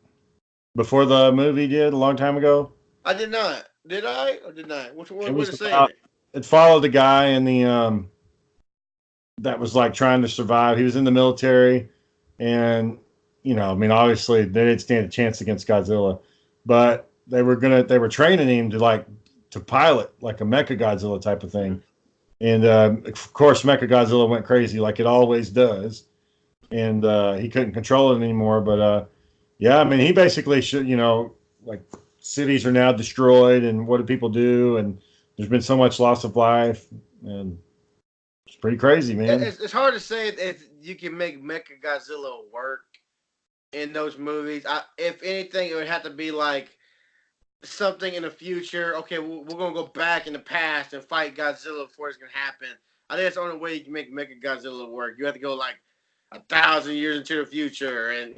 before the movie did a long time ago? I did not. Did I or did not? Which one was it saying? It followed the guy in the that was like trying to survive. He was in the military, and I mean, obviously they didn't stand a chance against Godzilla, but they were training him to pilot like a Mecha Godzilla type of thing, and of course Mecha Godzilla went crazy like it always does, and he couldn't control it anymore. But yeah, I mean, he basically should, like cities are now destroyed, and what do people do? And there's been so much loss of life, and it's pretty crazy, man. It's hard to say if you can make Mecha Godzilla work in those movies. If anything, it would have to be like something in the future. Okay, we're gonna go back in the past and fight Godzilla before it's gonna happen. I think that's the only way you can make Mecha Godzilla work. You have to go like 1,000 years into the future and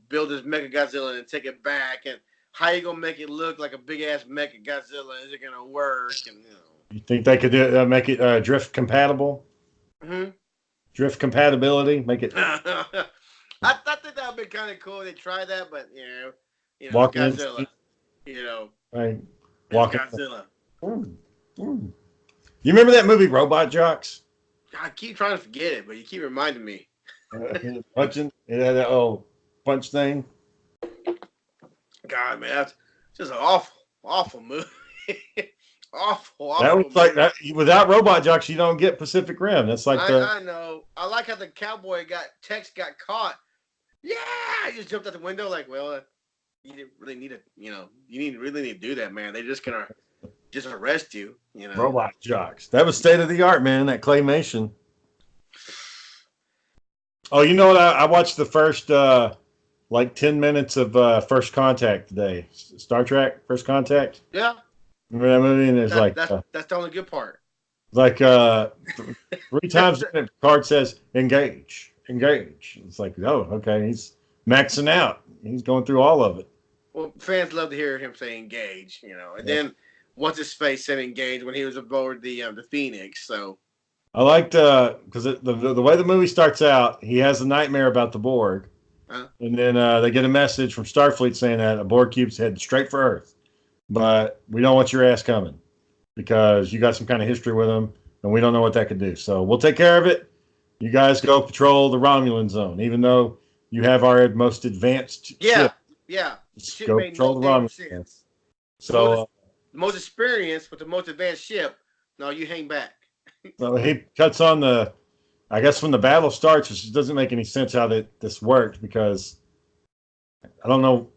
build this Mecha Godzilla and take it back. And how you gonna make it look like a big ass Mecha Godzilla? Is it gonna work? And you think they could make it drift compatible? Mm-hmm. Drift compatibility, make it. I think that would be kind of cool. They try that, but Godzilla, right? Walking Godzilla. You remember that movie Robot Jocks? I keep trying to forget it, but you keep reminding me. Punching, it had that old punch thing. God, man, that's just an awful movie. awful. That was like that. Without Robot Jocks, you don't get Pacific Rim. That's like I know. I like how the cowboy got caught. Yeah, I just jumped out the window. Like, well, you didn't really need it. You really need to do that, man. They're just gonna just arrest you. Robot Jocks. That was state of the art, man. That claymation. Oh, you know what? I watched the first 10 minutes of First Contact today. Star Trek First Contact. Yeah. Remember that movie? And that's the only good part. Like 3 times the card says engage. It's like, oh, okay, he's maxing out. He's going through all of it. Well, fans love to hear him say engage, And then what's his face said engaged when he was aboard the Phoenix. So I liked because the way the movie starts out, he has a nightmare about the Borg, and then they get a message from Starfleet saying that a Borg cube's headed straight for Earth, but we don't want your ass coming because you got some kind of history with them, and we don't know what that could do. So we'll take care of it. You guys go patrol the Romulan zone, even though you have our most advanced ship. Yeah. Just Ship go made patrol no the damn Romulan zone. sense. So The most experienced with the most advanced ship. No, you hang back. so he cuts on the. I guess when the battle starts, it just doesn't make any sense how this worked because I don't know.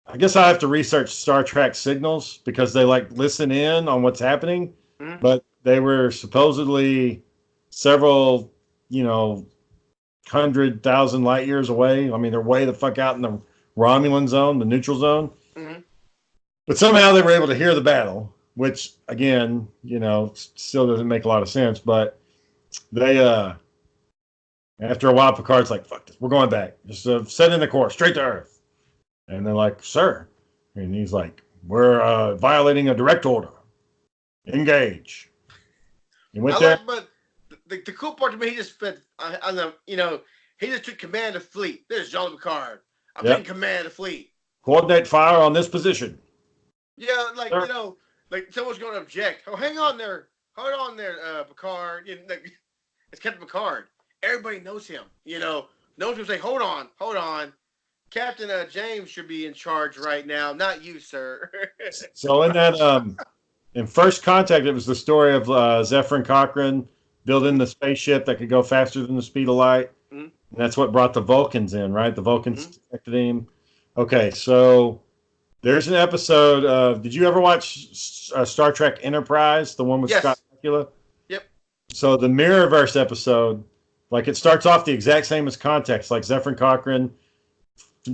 I guess I have to research Star Trek signals because they like listen in on what's happening, but they were supposedly several, 100,000 light years away. I mean, they're way the fuck out in the Romulan zone, the neutral zone. But somehow they were able to hear the battle, which again, still doesn't make a lot of sense. But they, after a while, Picard's like, "Fuck this, we're going back. Just set in the course straight to Earth." And they're like, "Sir," and he's like, "We're violating a direct order. Engage." He went there. But the cool part to me, he just said, he just took command of the fleet. This is Jean Picard. I'm taking command of the fleet. Coordinate fire on this position. Yeah, like someone's going to object. Oh, hang on there. Hold on there, Picard. It's Captain Picard. Everybody knows him. No one's going to say, hold on. Captain James should be in charge right now, not you, sir. So in that, in First Contact, it was the story of Zephyr and Cochrane building the spaceship that could go faster than the speed of light. And that's what brought the Vulcans in, right? The Vulcans detected him. Okay, so there's an episode of. Did you ever watch Star Trek Enterprise, the one with Scott Bakula? Yep. So the Mirrorverse episode, like it starts off the exact same as Contact. Like Zephyr and Cochrane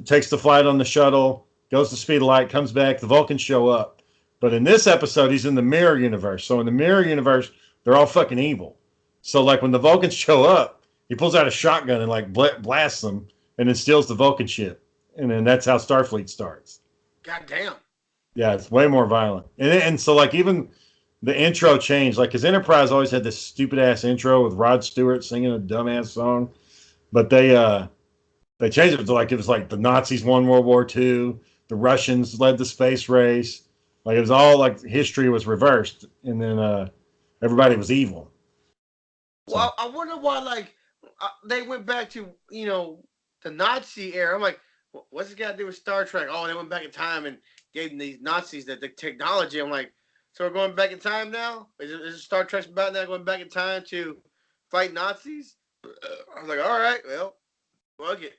takes the flight on the shuttle, goes to speed of light, comes back. The Vulcans show up. But in this episode, he's in the mirror universe. So in the mirror universe, they're all fucking evil. So like when the Vulcans show up, he pulls out a shotgun and like blasts them and then steals the Vulcan ship. And then that's how Starfleet starts. God damn. Yeah, it's way more violent. And so like even the intro changed. Like his Enterprise always had this stupid ass intro with Rod Stewart singing a dumbass song. But they changed it to like it was like the Nazis won World War II, the Russians led the space race. Like it was all like history was reversed, and then everybody was evil. Well, I wonder why they went back to the Nazi era. I'm like, what's this got to do with Star Trek? Oh, they went back in time and gave them these Nazis the technology. I'm like, so we're going back in time now? Is Star Trek about now going back in time to fight Nazis? I was like, all right, well, fuck it.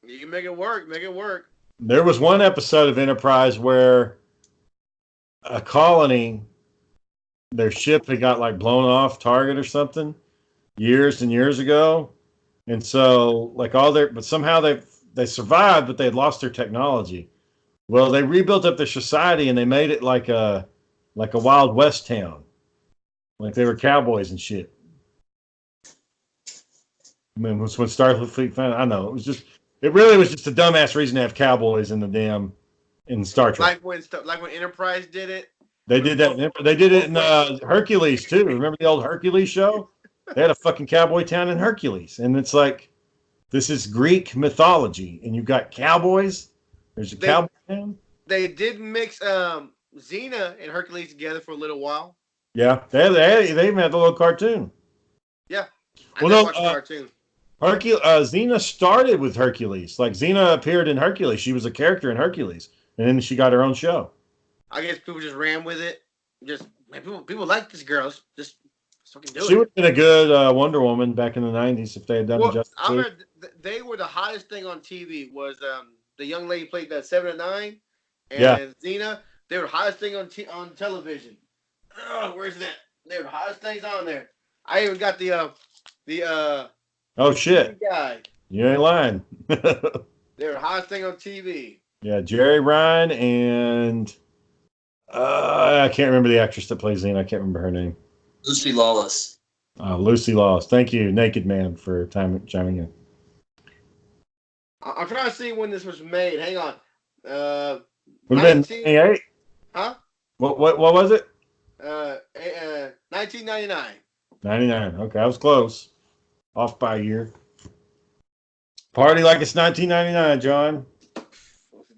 You can make it work. Make it work. There was one episode of Enterprise where a colony, their ship had got like blown off target or something years and years ago. And so like but somehow they survived, but they had lost their technology. Well, they rebuilt up their society and they made it like a Wild West town. Like they were cowboys and shit. I mean, when Starfleet found, I know it really was just a dumbass reason to have cowboys in Star Trek. Like when Enterprise did it. They did that. They did it in Hercules too. Remember the old Hercules show? They had a fucking cowboy town in Hercules, and it's like this is Greek mythology, and you've got cowboys. There's a cowboy town. They did mix Xena and Hercules together for a little while. Yeah, they even had the little cartoon. Yeah, I watched the cartoon. Xena started with Hercules. Like Xena appeared in Hercules. She was a character in Hercules, and then she got her own show. I guess people just ran with it. People like this girl. Just fucking do it. She would have been a good Wonder Woman back in the '90s if they had done justice. I remember they were the hottest thing on TV. Was the young lady played that 7 and 9, and Xena. They were the hottest thing on television. Where's that? They were the hottest things on there. I even got the oh shit! Guy. You ain't lying. They were the hottest thing on TV. Yeah, Jerry Ryan and I can't remember the actress that plays Xena. I can't remember her name. Lucy Lawless. Lucy Lawless. Thank you, Naked Man, for chiming in. I'm trying to see when this was made. Hang on. Would have been 98. Huh? What was it? 1999. 99. Okay, I was close. Off by a year. Party like it's 1999, John.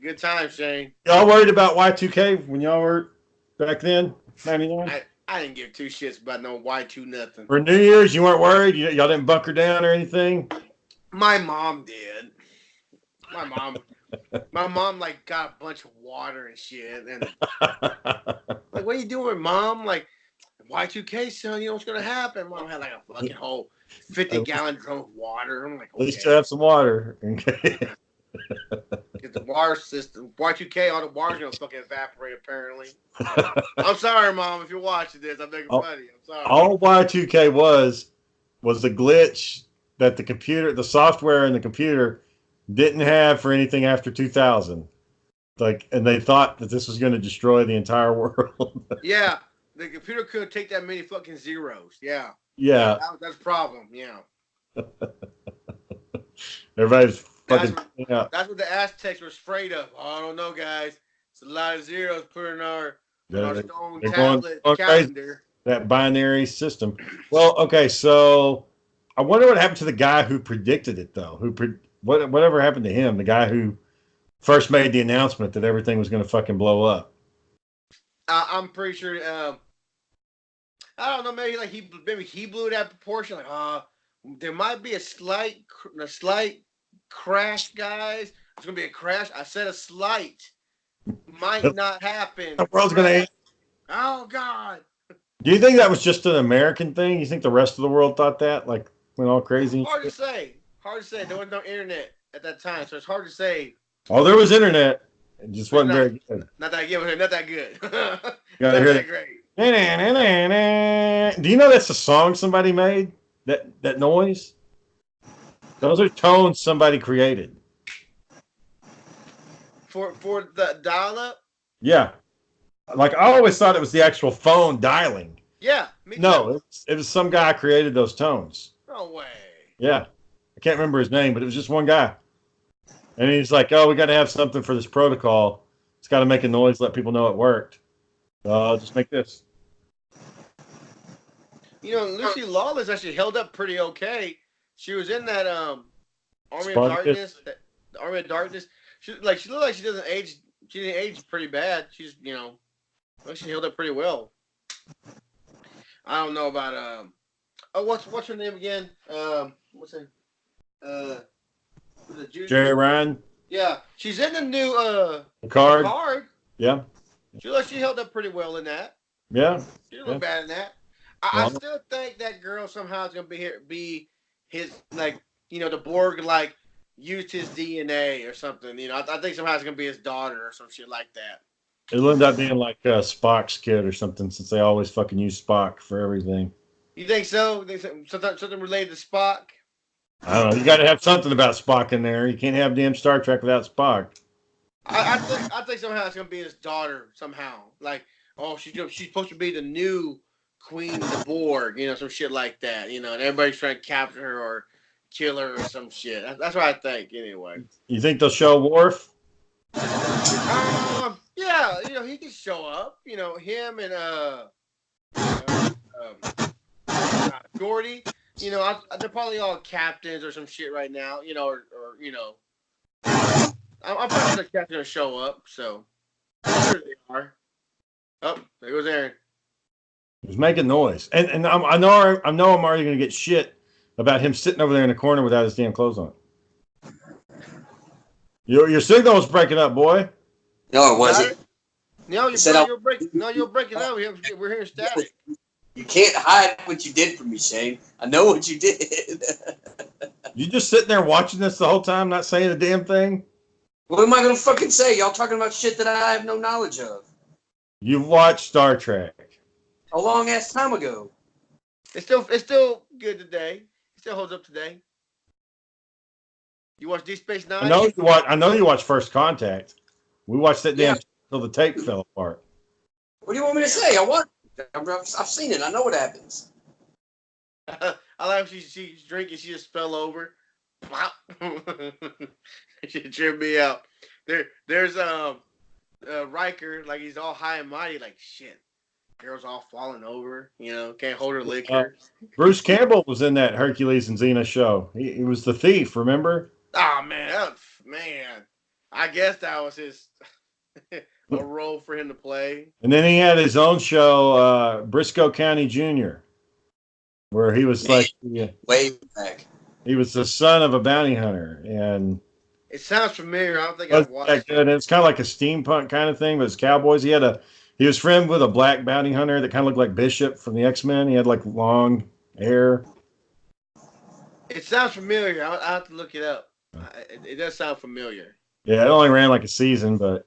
Good time, Shane. Y'all worried about Y2K when y'all were back then? 99? I didn't give two shits about no Y2 nothing. For New Year's, you weren't worried? Y'all didn't bunker down or anything? My mom did. My mom like got a bunch of water and shit, and like, what are you doing, mom? Like, Y2K, son, you know what's gonna happen? Mom had like a fucking whole 50-gallon drum of water. I'm like, At least okay. you have some water. Okay. Get the water system. Y2K, all the water's gonna fucking evaporate, apparently. I'm sorry, Mom, if you're watching this. I'm making fun of you. I'm sorry. All Y2K was the glitch that the software in the computer didn't have for anything after 2000. Like, and they thought that this was going to destroy the entire world. Yeah, the computer couldn't take that many fucking zeros. Yeah. Yeah. That's a problem. Yeah. Everybody's fucking. That's what the Aztecs were afraid of. Oh, I don't know, guys. It's a lot of zeros put in our stone tablet calendar. That binary system. Well, okay, so I wonder what happened to the guy who predicted it, though. Whatever happened to him? The guy who first made the announcement that everything was going to fucking blow up. I'm pretty sure. I don't know. Maybe he blew it out of proportion. Like, there might be a slight crash, guys. It's gonna be a crash. I said a slight. Might not happen. The world's gonna end. Oh God. Do you think that was just an American thing? You think the rest of the world thought that, like, went all crazy? Hard to say. There was no internet at that time, so it's hard to say. Oh, there was internet. It just wasn't very good. Not that good. Not that good. Not that great. Do you know that's a song somebody made? That noise? Those are tones somebody created. For the dial-up? Yeah. Like, I always thought it was the actual phone dialing. Yeah. Me too. No, it was some guy created those tones. No way. Yeah. I can't remember his name, but it was just one guy. And he's like, oh, we got to have something for this protocol. It's got to make a noise, let people know it worked. Just make this. You know, Lucy Lawless actually held up pretty okay. She was in that Army of Darkness. The Army of Darkness. She looked like she doesn't age. She didn't age pretty bad. She's she held up pretty well. I don't know about what's her name again? What's her? Jerry Ryan. Yeah, she's in the new Card. Yeah. She held up pretty well in that. Yeah. She didn't look bad in that. I still think that girl somehow is gonna be his, like, the Borg, like, used his DNA or something. I think somehow it's gonna be his daughter or some shit like that. It'll end up being like Spock's kid or something, since they always fucking use Spock for everything. You think so? Something related to Spock? I don't know. You got to have something about Spock in there. You can't have damn Star Trek without Spock. I think somehow it's gonna be his daughter somehow. Like, oh, she's supposed to be the new Queen of the Borg, some shit like that. And everybody's trying to capture her or kill her or some shit. That's what I think, anyway. You think they'll show Worf? Yeah, he can show up. Him and Gordy. They're probably all captains or some shit right now. I'm pretty sure the captain will show up. So I'm sure they are. Oh, there goes Aaron. He's making noise, and I know I'm already going to get shit about him sitting over there in the corner without his damn clothes on. Your signal was breaking up, boy. No, it wasn't. No, you're breaking up. We're hearing static. You can't hide what you did from me, Shane. I know what you did. You just sitting there watching this the whole time, not saying a damn thing? What am I going to fucking say? Y'all talking about shit that I have no knowledge of. You've watched Star Trek. A long ass time ago. It's still good today. It still holds up today. You watch Deep Space Nine? I know you watch First Contact. We watched that damn till the tape fell apart. What do you want me to say? I've seen it. I know what happens. I like she's drinking. She just fell over. She tripped me out. There's Riker, like he's all high and mighty, like shit. Girl's all falling over, can't hold her Uh, liquor. Bruce Campbell was in that Hercules and Xena show. He was the thief, remember? Oh man, I guess that was his a role for him to play. And then he had his own show, Briscoe County Jr., where he was Man, like, way back. he was the son of a bounty hunter. And It sounds familiar. I don't think I've wasn't that watched good. it. It's kind of like a steampunk kind of thing, but it's cowboys. He was friend with a black bounty hunter that kind of looked like Bishop from the X-Men. He had like long hair. It sounds familiar. I have to look it up. It does sound familiar. Yeah, it only ran like a season, but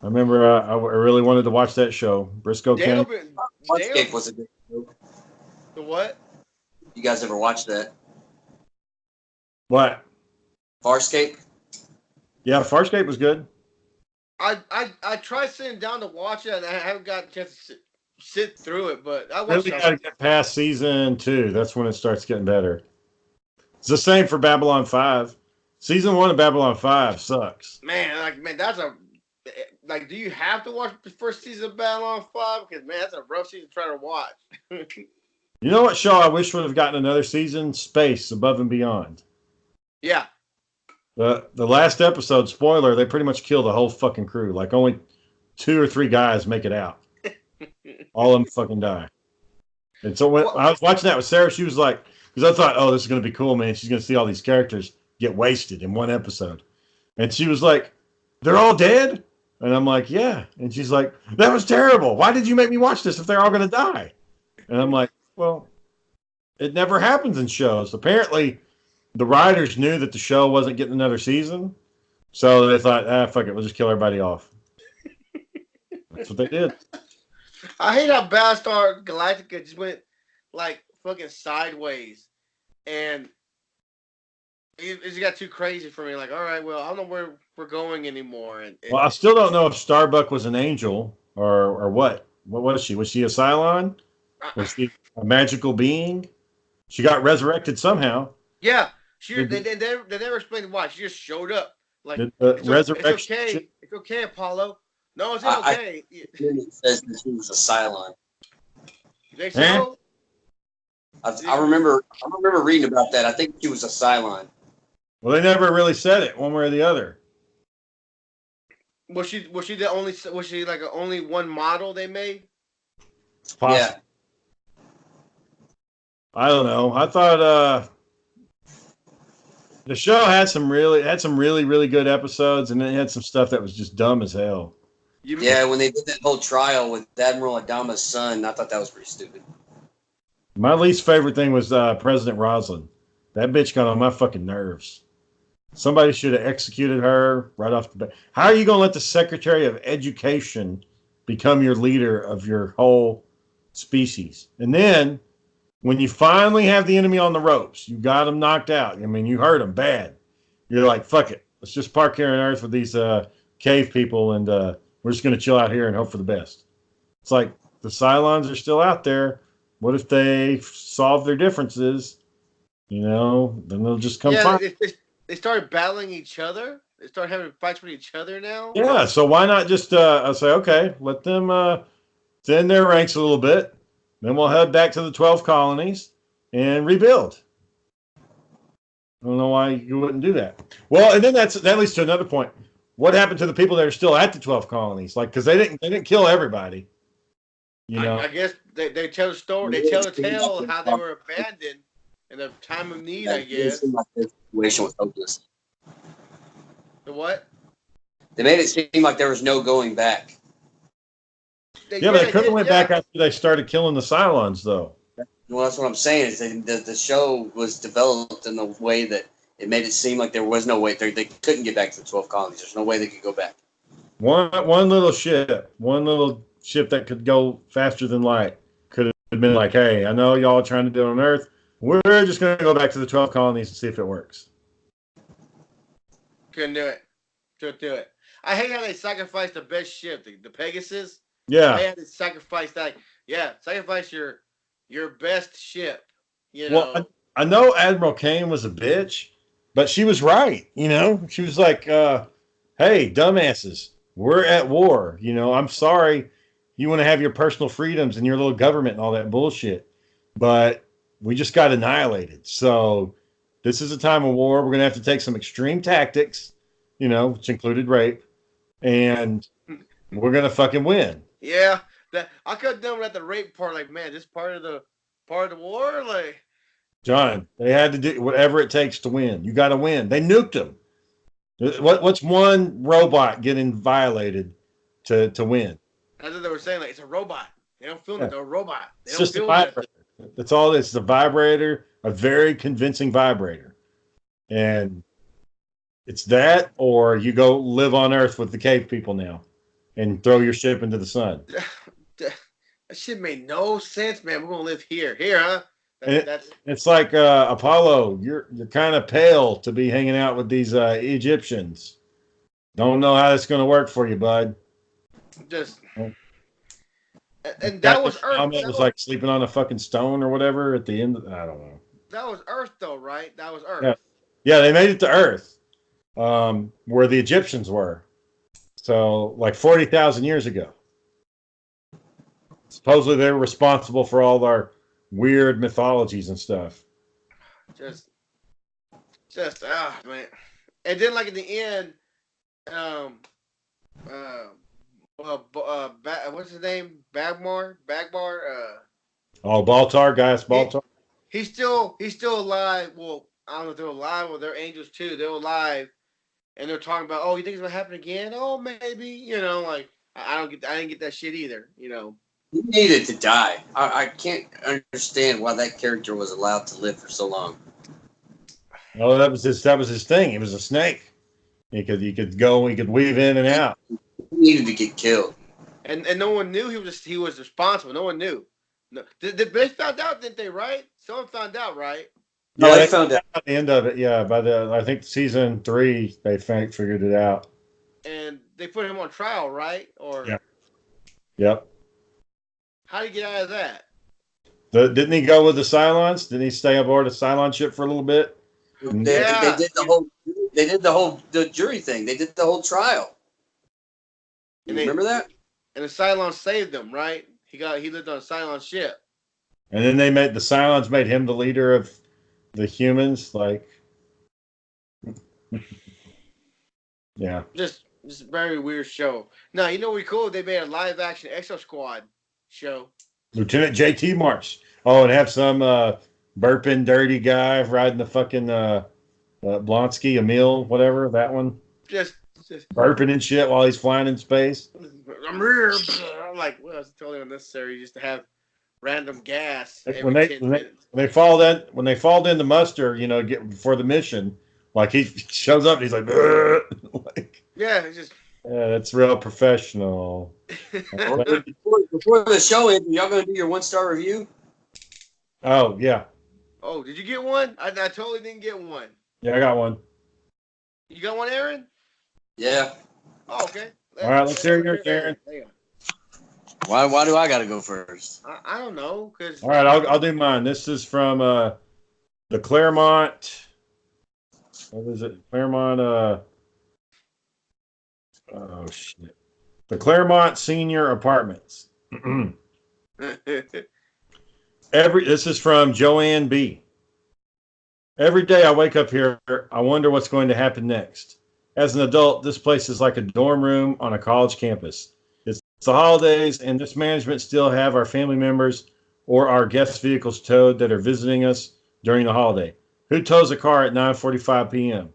I remember I really wanted to watch that show, Briscoe Daniel, County. Farscape was a good show. the what? You guys ever watch that? What? Farscape? Yeah, Farscape was good. I tried sitting down to watch it, and I haven't got a chance to sit through it. But I watched Really got to it. get past season 2. That's when it starts getting better. It's the same for Babylon 5. Season 1 of Babylon 5 sucks. Man, that's a like. Do you have to watch the first season of Babylon 5? Because man, that's a rough season to try to watch. You know what show I wish would have gotten another season? Space, Above and Beyond. Yeah. The last episode, spoiler, they pretty much kill the whole fucking crew. Like only 2 or 3 guys make it out. All of them fucking die. And so when I was watching that with Sarah, she was like, because I thought, oh, this is going to be cool, man. She's going to see all these characters get wasted in one episode. And she was like, they're all dead? And I'm like, yeah. And she's like, that was terrible. Why did you make me watch this if they're all going to die? And I'm like, well, it never happens in shows. Apparently, the writers knew that the show wasn't getting another season. So they thought, fuck it, we'll just kill everybody off. That's what they did. I hate how Battlestar Galactica just went like fucking sideways, and it just got too crazy for me. Like, all right, well, I don't know where we're going anymore. And Well, I still don't know if Starbuck was an angel or what. What was she? Was she a Cylon? Was she a magical being? She got resurrected somehow. yeah, they never explained why. She just showed up. Like, Resurrection. it's okay. It's okay, Apollo. No, it's I- okay. It says that she was a Cylon. You think so? I remember reading about that. I think she was a Cylon. Well, they never really said it one way or the other. Was she the only? Was she like only one model they made? It's possible. Yeah. I don't know. I thought the show had some really good episodes, and then it had some stuff that was just dumb as hell. Yeah, when they did that whole trial with Admiral Adama's son, I thought that was pretty stupid. My least favorite thing was President Roslin. That bitch got on my fucking nerves. Somebody should have executed her right off the bat. How are you going to let the Secretary of Education become your leader of your whole species? And then, when you finally have the enemy on the ropes, you got them knocked out. I mean, you hurt them bad. You're like, fuck it. Let's just park here on Earth with these cave people, and we're just going to chill out here and hope for the best. It's like, the Cylons are still out there. What if they solve their differences? You know, then they'll just come find. They started battling each other. They started having fights with each other now. Yeah, so why not just say, okay, let them thin their ranks a little bit. Then we'll head back to the 12 colonies and rebuild. I don't know why you wouldn't do that. Well, and then that leads to another point. What happened to the people that are still at the 12 colonies? Like, because they didn't kill everybody. You know, I guess they tell the story. They tell the tale of how they were abandoned in a time of need. I guess. Like the situation was hopeless. The what? They made it seem like there was no going back. but they could have went back after they started killing the Cylons, though. Well, that's what I'm saying. Is the show was developed in a way that it made it seem like there was no way they couldn't get back to the 12 colonies. There's no way they could go back. One little ship that could go faster than light could have been like, hey, I know y'all are trying to do it on Earth. We're just going to go back to the 12 colonies and see if it works. Couldn't do it. Couldn't do it. I hate how they sacrificed the best ship, the Pegasus. Yeah. They had to sacrifice that. Yeah, sacrifice your best ship. You know. Well, I know Admiral Kane was a bitch, but she was right. You know, she was like, hey, dumbasses, we're at war. You know, I'm sorry you want to have your personal freedoms and your little government and all that bullshit, but we just got annihilated. So this is a time of war. We're going to have to take some extreme tactics, you know, which included rape, and we're going to fucking win. Yeah, that I could have done with the rape part. Like, man, this part of the war. Like, John, they had to do whatever it takes to win. You got to win. They nuked them. What's one robot getting violated to win? that's what they were saying. Like, it's a robot. They don't feel Yeah. it. They're a robot. They It's don't just a feel nothing. vibrator. That's all. It's a vibrator, a very convincing vibrator, and it's that, or you go live on Earth with the cave people now, and throw your ship into the sun. That shit made no sense, man. We're gonna live here. Here, huh? That's It's like Apollo. You're kind of pale to be hanging out with these Egyptians. Don't know how that's going to work for you, bud. just. Well, And that was Earth. It was like sleeping on a fucking stone or whatever at the end. I don't know. That was Earth, though, right? That was Earth. Yeah, yeah, they made it to Earth, where the Egyptians were. So, like 40,000 years ago. Supposedly, they were responsible for all our weird mythologies and stuff. Just man. And then, like at the end, what's his name? Bagbar. Oh, Baltar, Gaius Baltar. He's still alive. Well, I don't know if they're alive or they're angels too. They're alive, and they're talking about, oh, you think it's gonna happen again? Oh, maybe. You know, like I didn't get that shit either. You know. He needed to die. I can't understand why that character was allowed to live for so long. Oh, that was his thing. He was a snake. He could go. He could weave in and out. He needed to get killed. And no one knew he was responsible. No one knew. No, they found out, didn't they? Right? Someone found out, right? No, they found out at the end of it. Yeah, by I think season 3, they figured it out. And they put him on trial, right? Or yeah. Yep. How did he get out of that? Didn't he go with the Cylons? Didn't he stay aboard a Cylon ship for a little bit? They did the jury thing. They did the whole trial. Remember that? And the Cylons saved him, right? He lived on a Cylon ship. And then the Cylons made him the leader of the humans, like yeah. Just a very weird show. Now, you know what cool? They made a live action Exo Squad show. Lieutenant JT Marsh. Oh, and have some burping dirty guy riding the fucking Blonsky, Emil, whatever, that one. Just burping and shit while he's flying in space. I'm here. I'm like, well, it's totally unnecessary just to have random gas When they fall into muster, you know, for the mission, like he shows up and he's like, like yeah, it's just that's real professional. Before the show ends, y'all gonna do your 1-star review? Oh yeah. Oh, did you get one? I totally didn't get one. Yeah, I got one. You got one, Aaron? Yeah. Oh, okay. All right, let's hear yours, Aaron. Why do I got to go first? I don't know. All right, I'll do mine. This is from the Claremont. What is it? Claremont. Oh shit. The Claremont Senior Apartments. This is from Joanne B. Every day I wake up here, I wonder what's going to happen next. As an adult, this place is like a dorm room on a college campus. It's the holidays, and this management still have our family members or our guest vehicles towed that are visiting us during the holiday. Who tows a car at 9:45 p.m.?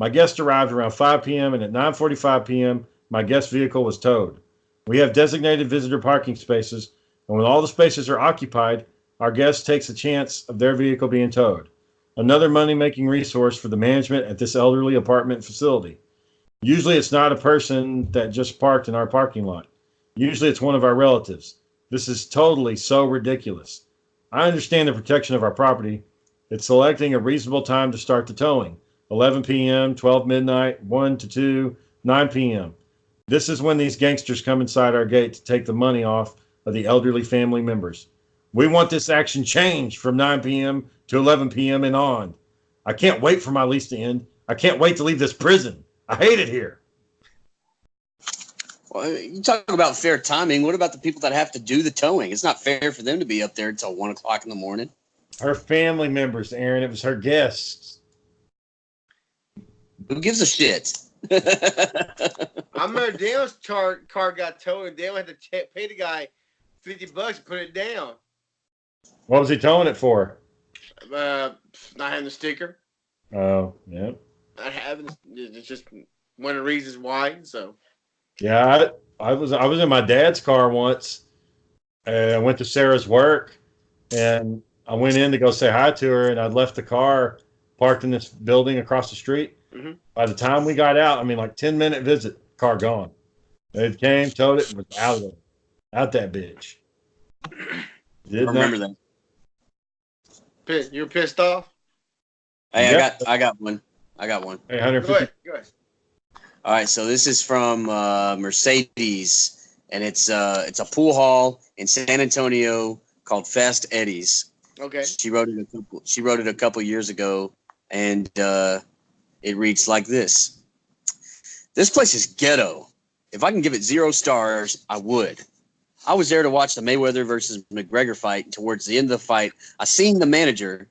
My guest arrived around 5 p.m., and at 9:45 p.m., my guest vehicle was towed. We have designated visitor parking spaces, and when all the spaces are occupied, our guest takes a chance of their vehicle being towed. Another money-making resource for the management at this elderly apartment facility. Usually it's not a person that just parked in our parking lot. Usually it's one of our relatives. This is totally so ridiculous. I understand the protection of our property. It's selecting a reasonable time to start the towing. 11 p.m., 12 midnight, 1 to 2, 9 p.m. This is when these gangsters come inside our gate to take the money off of the elderly family members. We want this action changed from 9 p.m. to 11 p.m. and on. I can't wait for my lease to end. I can't wait to leave this prison. I hate it here. Well, you talk about fair timing. What about the people that have to do the towing? It's not fair for them to be up there until 1 o'clock in the morning. Her family members, Aaron. It was her guests. Who gives a shit? I remember Dale's car got towed, and Dale had to pay the guy $50 to put it down. What was he towing it for? Not having the sticker. Oh, yeah. Not having it's just one of the reasons why. So. Yeah, I was in my dad's car once, and I went to Sarah's work, and I went in to go say hi to her, and I'd left the car parked in this building across the street. Mm-hmm. By the time we got out, I mean, like 10-minute visit, car gone. It came, towed it, and was out of there. Out that bitch. I remember that. You were pissed off? Hey, Yep. I got one. Hey, 150. Go ahead. All right, so this is from Mercedes, and it's a pool hall in San Antonio called Fast Eddie's. Okay. She wrote it a couple years ago, and it reads like this: "This place is ghetto. If I can give it 0 stars, I would. I was there to watch the Mayweather versus McGregor fight. Towards the end of the fight, I seen the manager.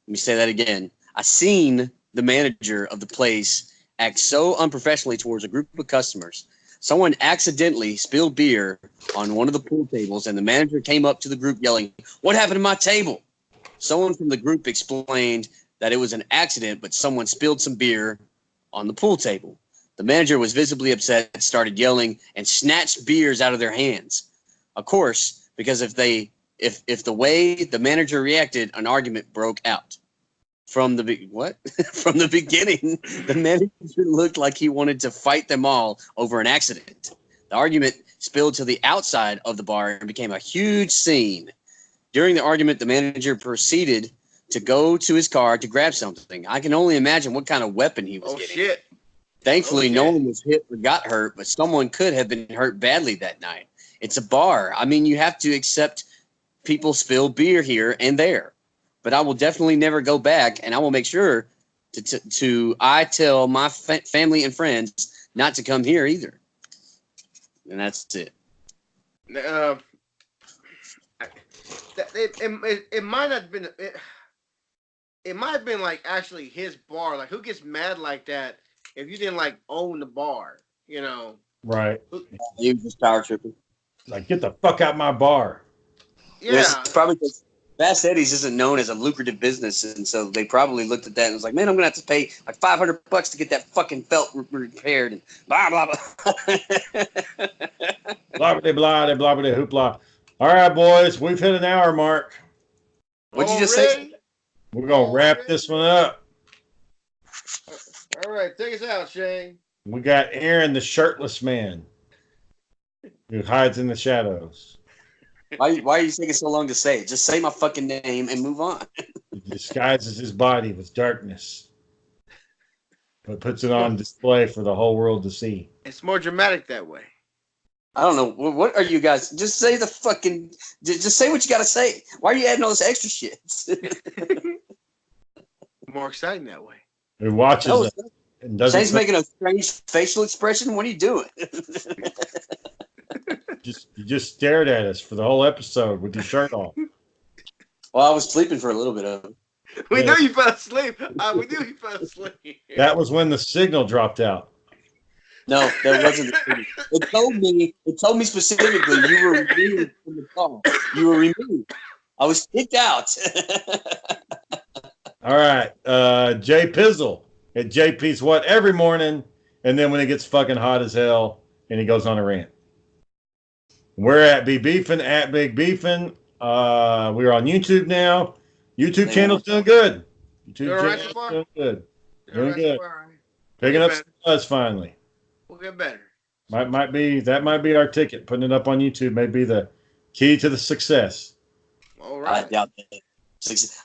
Let me say that again. I seen the manager of the place act so unprofessionally towards a group of customers. Someone accidentally spilled beer on one of the pool tables, and the manager came up to the group yelling, 'What happened to my table?' Someone from the group explained that it was an accident, but someone spilled some beer on the pool table. The manager was visibly upset, started yelling, and snatched beers out of their hands. Of course, because if the way the manager reacted, an argument broke out. From the From the beginning, the manager looked like he wanted to fight them all over an accident. The argument spilled to the outside of the bar and became a huge scene. During the argument, the manager proceeded to go to his car to grab something. I can only imagine what kind of weapon he was getting. Shit. Thankfully, no one was hit or got hurt, but someone could have been hurt badly that night. It's a bar. I mean, you have to accept people spill beer here and there. But I will definitely never go back, and I will make sure I tell my family and friends not to come here either." And that's it. It might have been. It might have been like actually his bar. Like, who gets mad like that if you didn't like own the bar? You know. Right. He was just power tripping. Like, get the fuck out my bar. Yeah. It's probably because Fast Eddie's isn't known as a lucrative business, and so they probably looked at that and was like, "Man, I'm gonna have to pay like $500 to get that fucking belt repaired," and blah blah blah. Blah blah blah blah blah hoopla. All right, boys, we've hit an hour mark. What'd you just say? We're gonna wrap this one up. All right, take us out, Shane. We got Aaron, the shirtless man, who hides in the shadows. Why are you taking so long to say it? Just say my fucking name and move on. He disguises his body with darkness, but puts it on display for the whole world to see. It's more dramatic that way. I don't know. What are you guys? Just say the fucking. Just say what you gotta say. Why are you adding all this extra shit? More exciting that way. He watches it and doesn't. Shane's making a strange facial expression. What are you doing? You just stared at us for the whole episode with your shirt off. Well, I was sleeping for a little bit of it. We knew you fell asleep. We knew you fell asleep. That was when the signal dropped out. No, that wasn't. It told me specifically you were removed from the call. You were removed. I was kicked out. All right, Jay Pizzle at JP's What every morning, and then when it gets fucking hot as hell, and he goes on a rant. We're at Be Beefin' at Big Beefin'. We're on YouTube now. YouTube channel's doing good. YouTube channel's doing good. Doing good. Picking up some buzz finally. We'll get better. Might be our ticket. Putting it up on YouTube may be the key to the success. All right. I doubt that.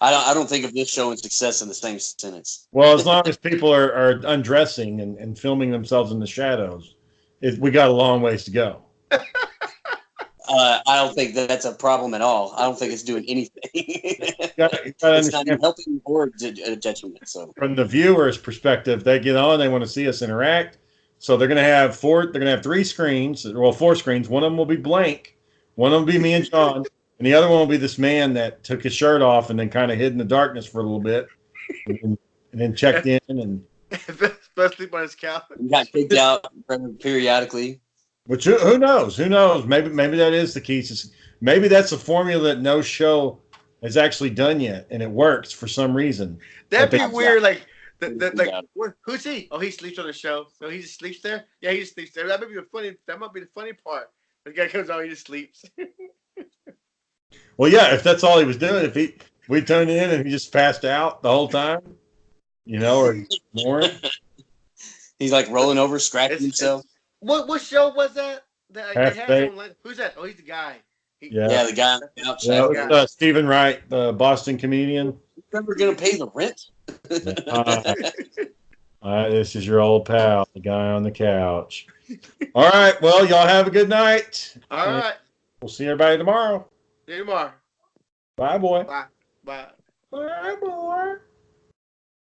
I don't think of this show and success in the same sentence. Well, as long as people are undressing and filming themselves in the shadows, we got a long ways to go. I don't think that's a problem at all. I don't think it's doing anything. You gotta it's not helping or detriment. So, from the viewer's perspective, they get on, they want to see us interact. So they're gonna have four. They're gonna have three screens. Well, four screens. One of them will be blank. One of them will be me and John, and the other one will be this man that took his shirt off and then kind of hid in the darkness for a little bit, and then checked in. And Fell asleep on his couch. You got kicked out periodically. which who knows? Who knows? Maybe that is the key. Maybe that's a formula that no show has actually done yet, and it works for some reason. That'd But be they- weird. Who's he? Oh, he sleeps on the show. So he just sleeps there. Yeah, he just sleeps there. That might be the funny. That might be the funny part. The guy comes on, he just sleeps. Well, yeah, if that's all he was doing, we tuned in and he just passed out the whole time, or he's snoring. He's like rolling over, scratching himself. What show was that? Who's that? Oh, he's the guy. Yeah, the guy on the couch. Yeah, it was, Stephen Wright, the Boston comedian. Remember going to pay the rent? This is your old pal, the guy on the couch. All right, well, y'all have a good night. All right. We'll see everybody tomorrow. See you tomorrow. Bye, boy. Bye. Bye. Bye, boy.